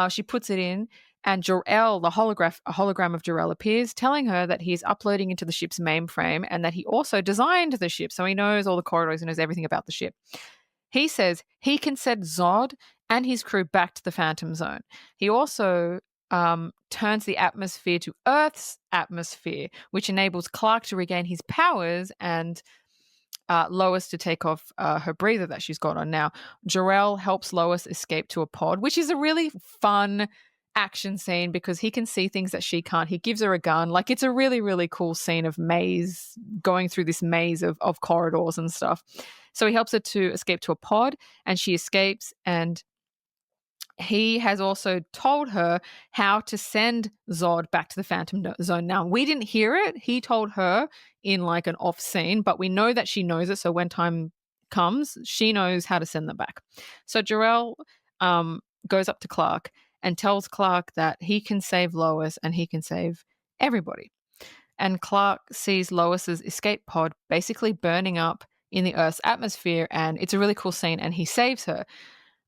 She puts it in, and Jor-El, a hologram of Jor-El appears, telling her that he is uploading into the ship's mainframe and that he also designed the ship, so he knows all the corridors and knows everything about the ship. He says he can send Zod and his crew back to the Phantom Zone. He also turns the atmosphere to Earth's atmosphere, which enables Clark to regain his powers and Lois to take off her breather that she's got on now. Jor-El helps Lois escape to a pod, which is a really fun action scene because he can see things that she can't. He gives her a gun. Like, it's a really, really cool scene of maze, going through this maze of corridors and stuff. So he helps her to escape to a pod, and she escapes, and he has also told her how to send Zod back to the Phantom Zone. Now, we didn't hear it. He told her in like an off scene, but we know that she knows it. So when time comes, she knows how to send them back. So Jor-El goes up to Clark and tells Clark that he can save Lois and he can save everybody. And Clark sees Lois's escape pod basically burning up in the Earth's atmosphere, and it's a really cool scene, and he saves her.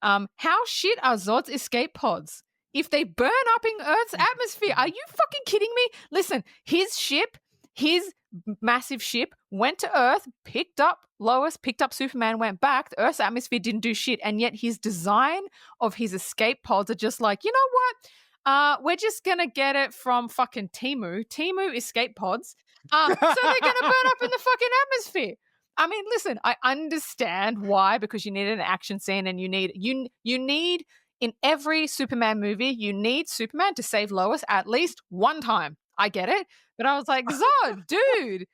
How shit are Zod's escape pods if they burn up in Earth's atmosphere? Are you fucking kidding me? Listen, his ship, his massive ship, went to Earth, picked up Lois, picked up Superman, went back. The Earth's atmosphere didn't do shit, and yet his design of his escape pods are just like, you know what? We're just gonna get it from fucking Temu escape pods. So they're gonna burn up in the fucking atmosphere. I mean, listen, I understand why, because you need an action scene, and you need in every Superman movie, you need Superman to save Lois at least one time. I get it. But I was like, Zod, dude,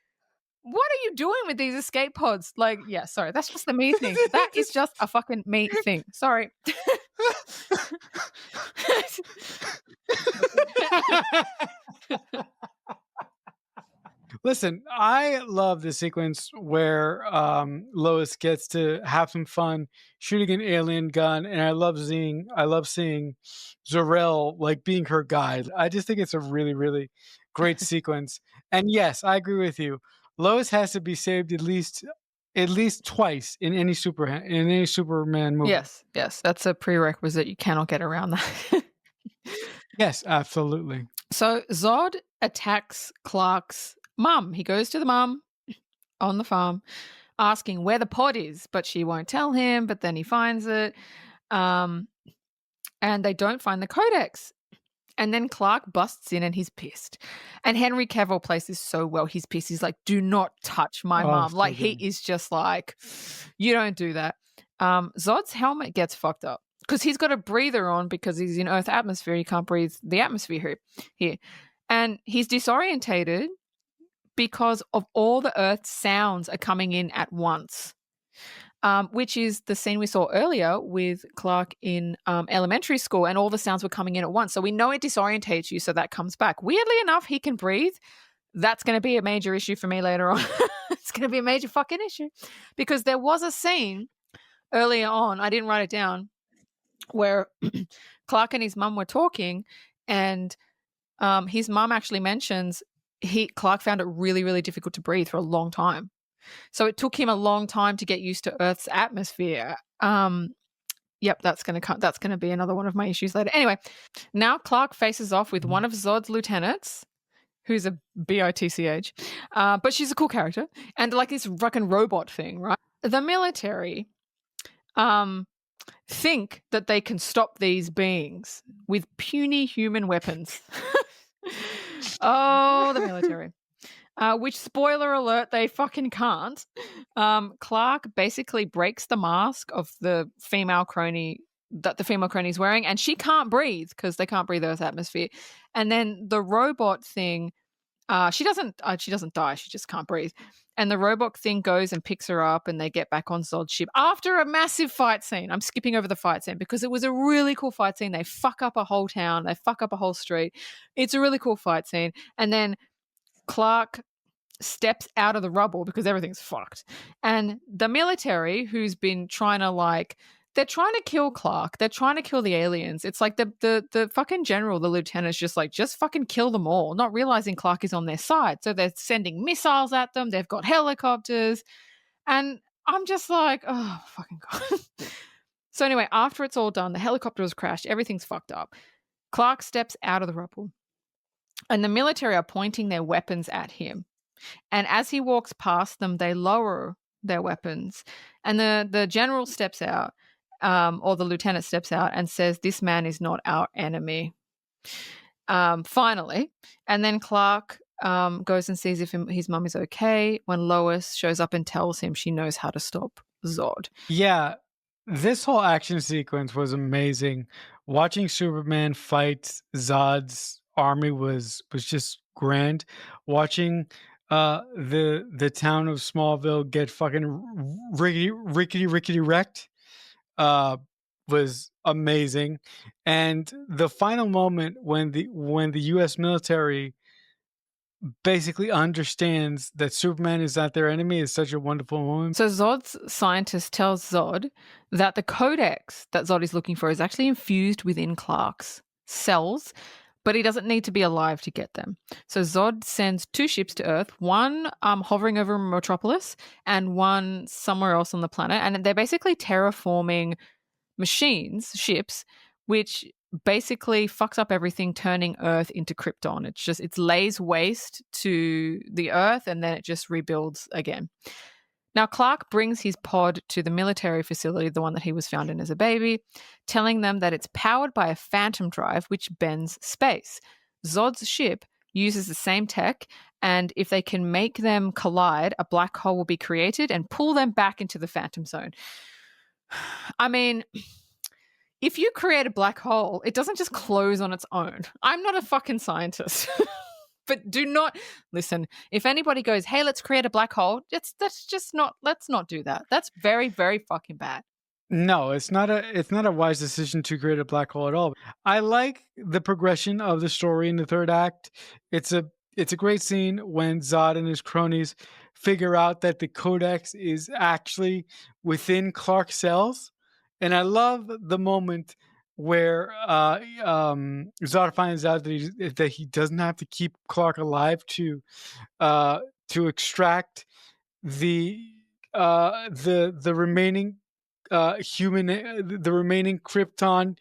what are you doing with these escape pods? Like, yeah, sorry, that's just the me thing. That is just a fucking me thing. Sorry. Listen, I love the sequence where Lois gets to have some fun shooting an alien gun, and I love seeing Zor-El like being her guide. I just think it's a really, really great sequence. And yes, I agree with you. Lois has to be saved at least twice in any Superman movie. Yes, that's a prerequisite. You cannot get around that. Yes, absolutely. So Zod attacks Clark's mum. He goes to the mum on the farm asking where the pod is, but she won't tell him, but then he finds it. And they don't find the codex. And then Clark busts in and he's pissed. And Henry Cavill plays this so well. He's pissed. He's like, do not touch my mum. So Like, good. he is just like, you don't do that. Zod's helmet gets fucked up because he's got a breather on because he's in Earth atmosphere. He can't breathe the atmosphere here. And he's disorientated because of all the Earth sounds are coming in at once. Which is the scene we saw earlier with Clark in elementary school, and all the sounds were coming in at once. So we know it disorientates you, so that comes back. Weirdly enough, he can breathe. That's going to be a major issue for me later on. It's going to be a major fucking issue because there was a scene earlier on, I didn't write it down, where Clark and his mum were talking, and his mum actually mentions Clark found it really, really difficult to breathe for a long time. So it took him a long time to get used to Earth's atmosphere. Yep, that's going to be another one of my issues later. Anyway, now Clark faces off with one of Zod's lieutenants, who's a bitch, but she's a cool character, and like this fucking robot thing, right? The military think that they can stop these beings with puny human weapons. Oh, the military. Which, spoiler alert, they fucking can't. Clark basically breaks the mask of the female crony that the female crony is wearing, and she can't breathe because they can't breathe Earth's atmosphere. And then the robot thing, she doesn't die, she just can't breathe. And the robot thing goes and picks her up, and they get back on Zod's ship after a massive fight scene. I'm skipping over the fight scene because it was a really cool fight scene. They fuck up a whole town, they fuck up a whole street. It's a really cool fight scene. And then Clark steps out of the rubble because everything's fucked. And the military, who's been trying to they're trying to kill Clark. They're trying to kill the aliens. It's like the fucking general, the lieutenant's just like, just fucking kill them all, not realizing Clark is on their side. So they're sending missiles at them. They've got helicopters. And I'm just like, oh, fucking God. So anyway, after it's all done, the helicopter has crashed. Everything's fucked up. Clark steps out of the rubble. And the military are pointing their weapons at him. And as he walks past them, they lower their weapons. And the general steps out, or the lieutenant steps out and says, this man is not our enemy. Finally. And then Clark goes and sees if his mum is okay. When Lois shows up and tells him she knows how to stop Zod. Yeah, this whole action sequence was amazing. Watching Superman fight Zod's army was just grand. Watching the town of Smallville get fucking rickety wrecked uh was amazing. And the final moment when the US military basically understands that Superman is not their enemy is such a wonderful moment. So Zod's scientist tells Zod that the codex that Zod is looking for is actually infused within Clark's cells, but he doesn't need to be alive to get them. So Zod sends 2 ships to Earth, one hovering over Metropolis and one somewhere else on the planet. And they're basically terraforming ships, which basically fucks up everything, turning Earth into Krypton. It lays waste to the Earth and then it just rebuilds again. Now, Clark brings his pod to the military facility, the one that he was found in as a baby, telling them that it's powered by a phantom drive which bends space. Zod's ship uses the same tech, and if they can make them collide, a black hole will be created and pull them back into the phantom zone. I mean, if you create a black hole, it doesn't just close on its own. I'm not a fucking scientist. But do not listen. If anybody goes, hey, let's create a black hole, let's not do that. That's very, very fucking bad. No, it's not a wise decision to create a black hole at all. I like the progression of the story in the third act. It's a great scene when Zod and his cronies figure out that the codex is actually within Clark's cells. And I love the moment where Zod finds out that he doesn't have to keep Clark alive to extract the remaining the remaining Krypton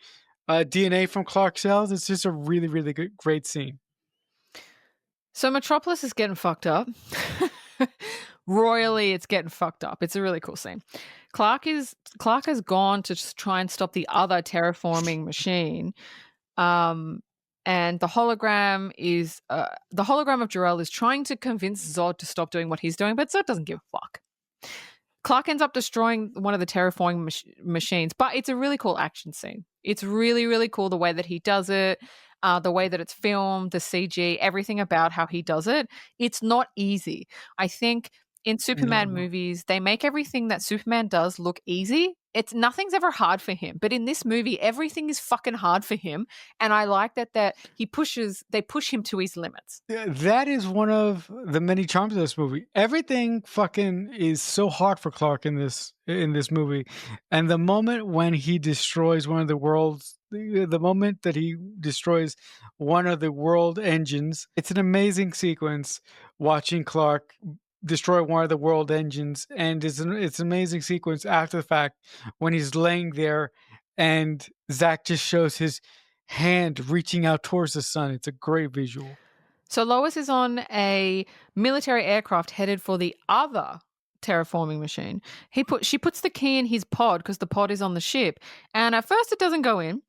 DNA from Clark's cells. It's just a really, really great scene. So Metropolis is getting fucked up. Royally, it's getting fucked up. It's a really cool scene. Clark has gone to just try and stop the other terraforming machine. And the hologram of Jor-El is trying to convince Zod to stop doing what he's doing, but Zod doesn't give a fuck. Clark ends up destroying one of the terraforming machines, but it's a really cool action scene. It's really, really cool the way that he does it, the way that it's filmed, the CG, everything about how he does it. It's not easy. I think in Superman movies, they make everything that Superman does look easy. Nothing's ever hard for him. But in this movie, everything is fucking hard for him. And I like that they push him to his limits. That is one of the many charms of this movie. Everything fucking is so hard for Clark in this movie. And the moment when he destroys one of the world's the moment that he destroys one of the world engines, it's an amazing sequence watching Clark destroy one of the world engines, and it's an amazing sequence after the fact when he's laying there and Zach just shows his hand reaching out towards the sun. It's a great visual. So Lois is on a military aircraft headed for the other terraforming machine. She puts the key in his pod because the pod is on the ship, and at first it doesn't go in.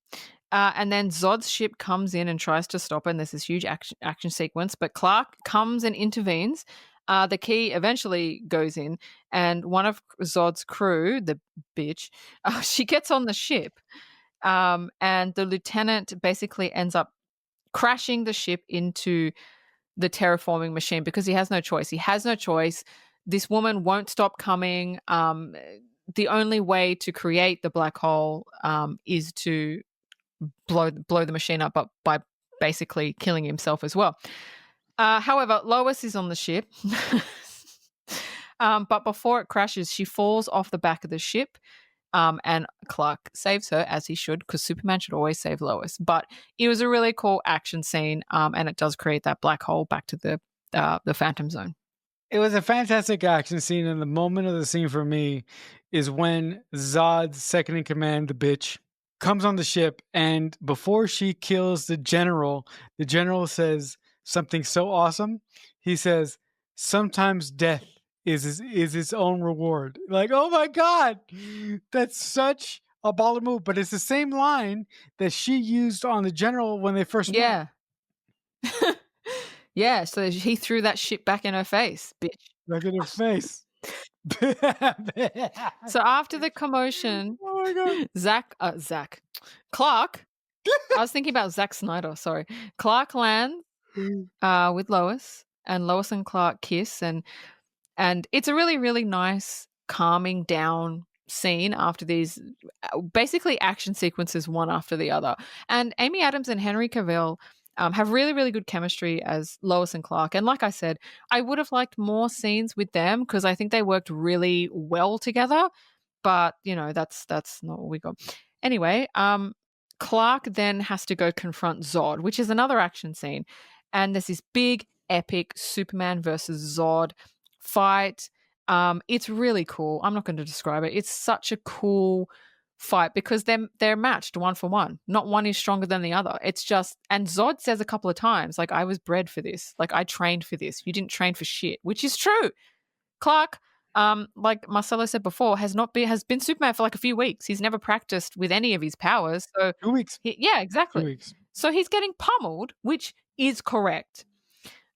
And then Zod's ship comes in and tries to stop it, and there's this huge action sequence, but Clark comes and intervenes. The key eventually goes in, and one of Zod's crew, the bitch, she gets on the ship, and the lieutenant basically ends up crashing the ship into the terraforming machine because he has no choice. This woman won't stop coming. The only way to create the black hole is to blow the machine up, but by basically killing himself as well. However, Lois is on the ship, but before it crashes, she falls off the back of the ship, and Clark saves her, as he should, because Superman should always save Lois. But it was a really cool action scene, and it does create that black hole back to the Phantom Zone. It was a fantastic action scene, and the moment of the scene for me is when Zod's second in command, the bitch, comes on the ship, and before she kills the general says something so awesome. He says, "Sometimes death is its own reward." Like, oh my God, that's such a baller move. But it's the same line that she used on the general when they first met. Yeah, so he threw that shit back in her face, bitch. Look at her face. So after the commotion, Oh my god. Clark, I was thinking about Zack Snyder, sorry. Clark lands with Lois, and Lois and Clark kiss, and it's a really, really nice, calming down scene after these basically action sequences one after the other. And Amy Adams and Henry Cavill have really, really good chemistry as Lois and Clark. And like I said, I would have liked more scenes with them because I think they worked really well together. But that's not what we got. Anyway, Clark then has to go confront Zod, which is another action scene. And there's this big, epic Superman versus Zod fight. It's really cool. I'm not going to describe it. It's such a cool fight because they're matched one for one. Not one is stronger than the other. It's just, and Zod says a couple of times, like, I was bred for this. Like, I trained for this. You didn't train for shit, which is true. Clark, like Marcelo said before, has been Superman for like a few weeks. He's never practiced with any of his powers. So 2 weeks. yeah, exactly. 2 weeks. So he's getting pummeled, which is correct.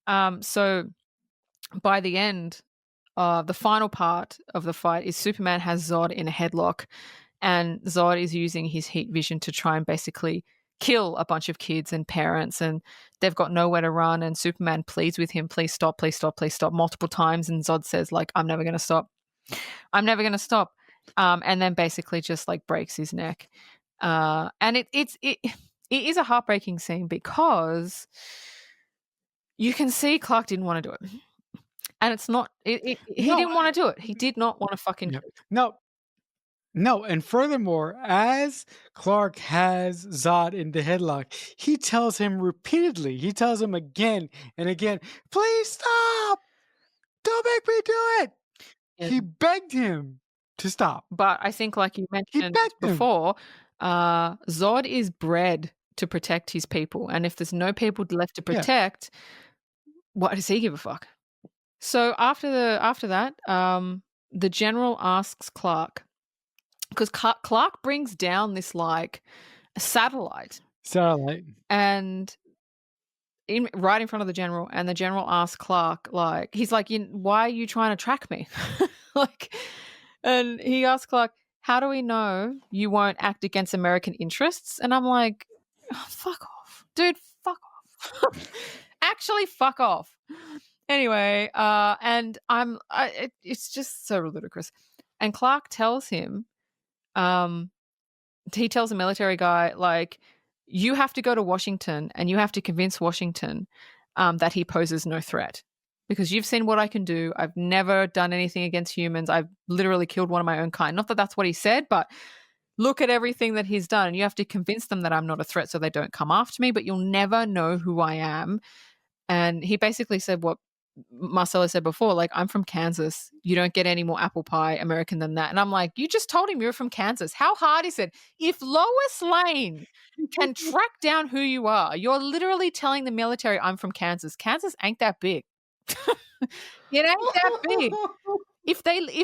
So by the end, the final part of the fight is Superman has Zod in a headlock, and Zod is using his heat vision to try and basically kill a bunch of kids and parents, and they've got nowhere to run, and Superman pleads with him, please stop, please stop, please stop, multiple times, and Zod says, like, I'm never going to stop. I'm never going to stop. And then basically just like breaks his neck. And it is a heartbreaking scene because you can see Clark didn't want to do it. And it's not, he didn't want to do it. He did not want to fucking do it. No, and furthermore, as Clark has Zod in the headlock, he tells him repeatedly, he tells him again and again, please stop! Don't make me do it! Yeah. He begged him to stop. But I think, like you mentioned begged him. before, Zod is bred to protect his people. And if there's no people left to protect, what does he give a fuck? So after that, the general asks Clark, because Clark brings down this like a satellite, and right in front of the general, and the general asks Clark, like, he's like, why are you trying to track me? Like, and he asks Clark, how do we know you won't act against American interests? And I'm like, oh, fuck off, dude, fuck off. Actually, fuck off. Anyway, and it's just so ludicrous. And Clark tells him, he tells a military guy, like, you have to go to Washington and you have to convince Washington that he poses no threat. Because you've seen what I can do. I've never done anything against humans. I've literally killed one of my own kind. Not that that's what he said, but look at everything that he's done. And you have to convince them that I'm not a threat so they don't come after me, but you'll never know who I am. And he basically said what Marcelo said before, like, I'm from Kansas. You don't get any more apple pie American than that. And I'm like, you just told him you're from Kansas. How hard is it? If Lois Lane can track down who you are, you're literally telling the military I'm from Kansas. Kansas ain't that big. It ain't that big. If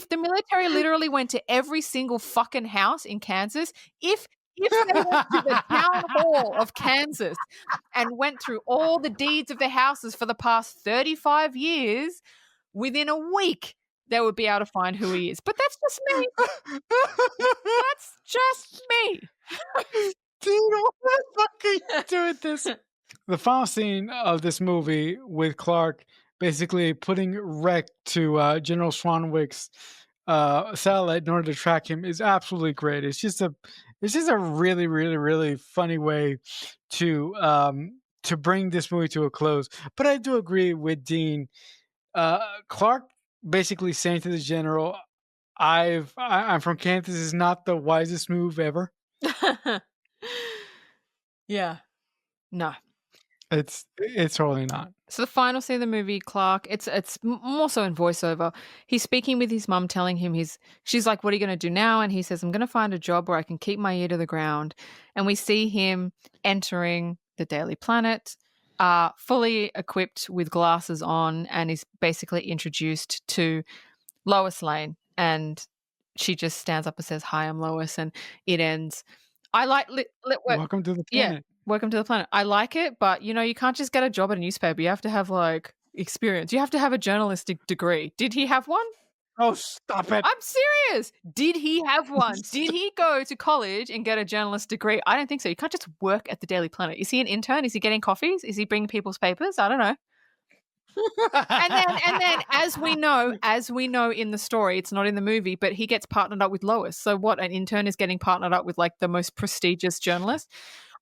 the military literally went to every single fucking house in Kansas, if they went to the town hall of Kansas and went through all the deeds of the houses for the past 35 years, within a week, they would be able to find who he is. But that's just me. That's just me. Dude, what the fuck are you doing this? The final scene of this movie with Clark basically putting wreck to General Swanwick's satellite in order to track him is absolutely great. It's just a really, really, really funny way to bring this movie to a close. But I do agree with Dean. Clark basically saying to the general, I'm from Kansas is not the wisest move ever. Yeah. No. It's totally not. So the final scene of the movie, Clark, it's more so in voiceover. He's speaking with his mum, telling him she's like, what are you going to do now? And he says, I'm going to find a job where I can keep my ear to the ground. And we see him entering the Daily Planet, fully equipped with glasses on, and is basically introduced to Lois Lane. And she just stands up and says, hi, I'm Lois. And it ends. I like... Welcome to the planet. Welcome to the Planet. I like it, but you can't just get a job at a newspaper. You have to have like experience. You have to have a journalistic degree. Did he have one? Oh, stop it. I'm serious. Did he have one? Did he go to college and get a journalist degree? I don't think so. You can't just work at the Daily Planet. Is he an intern? Is he getting coffees? Is he bringing people's papers? I don't know. And then as we know in the story, it's not in the movie, but he gets partnered up with Lois. So what, an intern is getting partnered up with like the most prestigious journalist?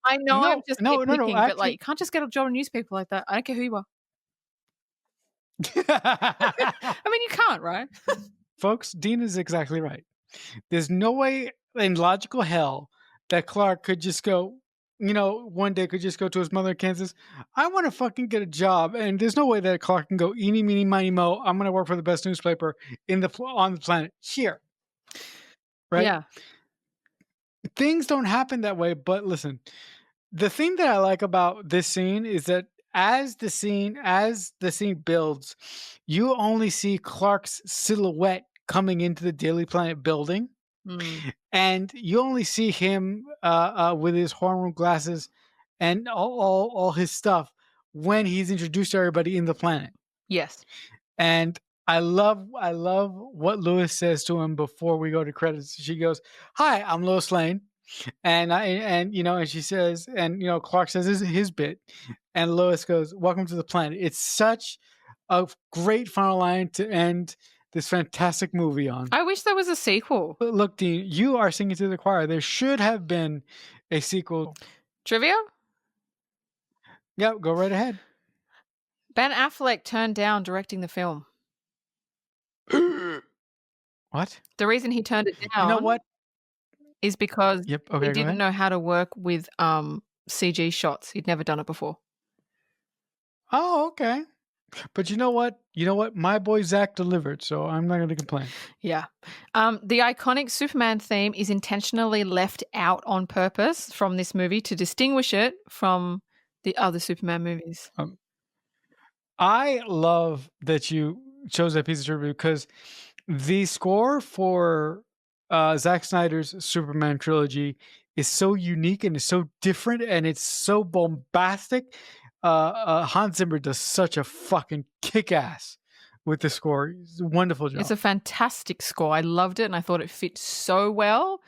I know I'm just nitpicking, but like you can't just get a job in a newspaper like that. I don't care who you are. I mean, you can't, right? Folks, Dean is exactly right. There's no way in logical hell that Clark could just go, one day could just go to his mother in Kansas. I want to fucking get a job. And there's no way that Clark can go, eeny, meeny, miny, mo. I'm going to work for the best newspaper on the planet here. Right? Yeah. Things don't happen that way. But listen, the thing that I like about this scene is that as the scene builds, you only see Clark's silhouette coming into the Daily Planet building. And you only see him with his horn room glasses and all his stuff when he's introduced to everybody in the planet. Yes. And I love what Lois says to him before we go to credits. She goes, "Hi, I'm Lois Lane." And she says, Clark says his bit, and Lois goes, "Welcome to the planet." It's such a great final line to end this fantastic movie on. I wish there was a sequel. Look, Dean, you are singing to the choir. There should have been a sequel. Trivia? Yeah, go right ahead. Ben Affleck turned down directing the film. What? The reason he turned it down, you know what? Is because Yep. Okay, he didn't know how to work with CG shots. He'd never done it before. Oh, okay. But you know what? My boy Zach delivered, so I'm not going to complain. Yeah. The iconic Superman theme is intentionally left out on purpose from this movie to distinguish it from the other Superman movies. I love that you chose that piece of trivia because the score for Zack Snyder's Superman trilogy is so unique and it's so different and it's so bombastic. Hans Zimmer does such a fucking kick-ass with the score. It's a wonderful job. It's a fantastic score. I loved it and I thought it fit so well.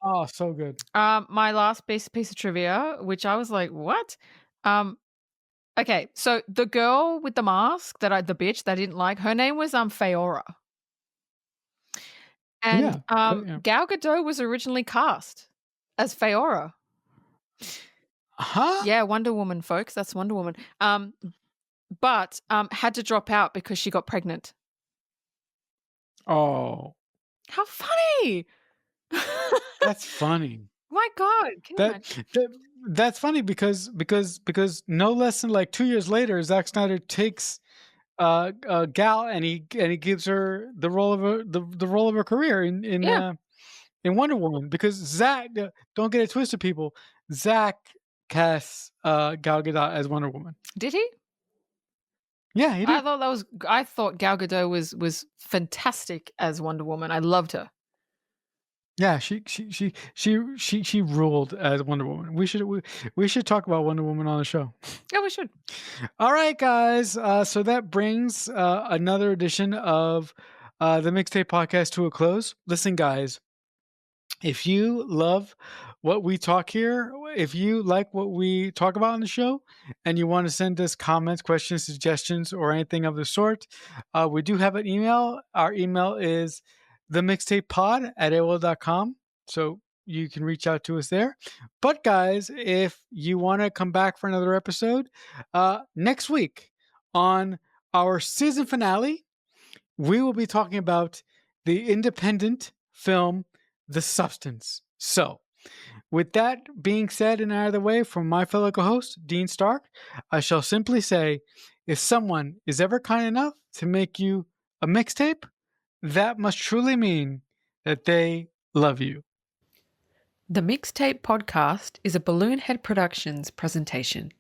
Oh, so good. My last piece of trivia, which I was like, what? Okay, so the girl with the mask the bitch that I didn't like, her name was Feora. And Gal Gadot was originally cast as Feora. Huh? Yeah, Wonder Woman, folks. That's Wonder Woman. But had to drop out because she got pregnant. Oh. How funny. That's funny. My God. That's funny because no less than like 2 years later, Zack Snyder takes Gal and he gives her the role of her career in Wonder Woman, because Zack, don't get it twisted, people. Zack casts Gal Gadot as Wonder Woman. Did he? Yeah, he did. I thought Gal Gadot was fantastic as Wonder Woman. I loved her. Yeah, she ruled as Wonder Woman. We should talk about Wonder Woman on the show. Yeah, we should. All right, guys. So that brings another edition of the Mixtape Podcast to a close. Listen, guys, if you love what we talk here, if you like what we talk about on the show, and you want to send us comments, questions, suggestions, or anything of the sort, we do have an email. Our email is themixtapepod@AOL.com. So you can reach out to us there. But guys, if you want to come back for another episode, next week on our season finale, we will be talking about the independent film, The Substance. So with that being said and out of the way, from my fellow co-host, Dean Stark, I shall simply say, if someone is ever kind enough to make you a mixtape, that must truly mean that they love you. The Mixtape Podcast is a Balloonhead Productions presentation.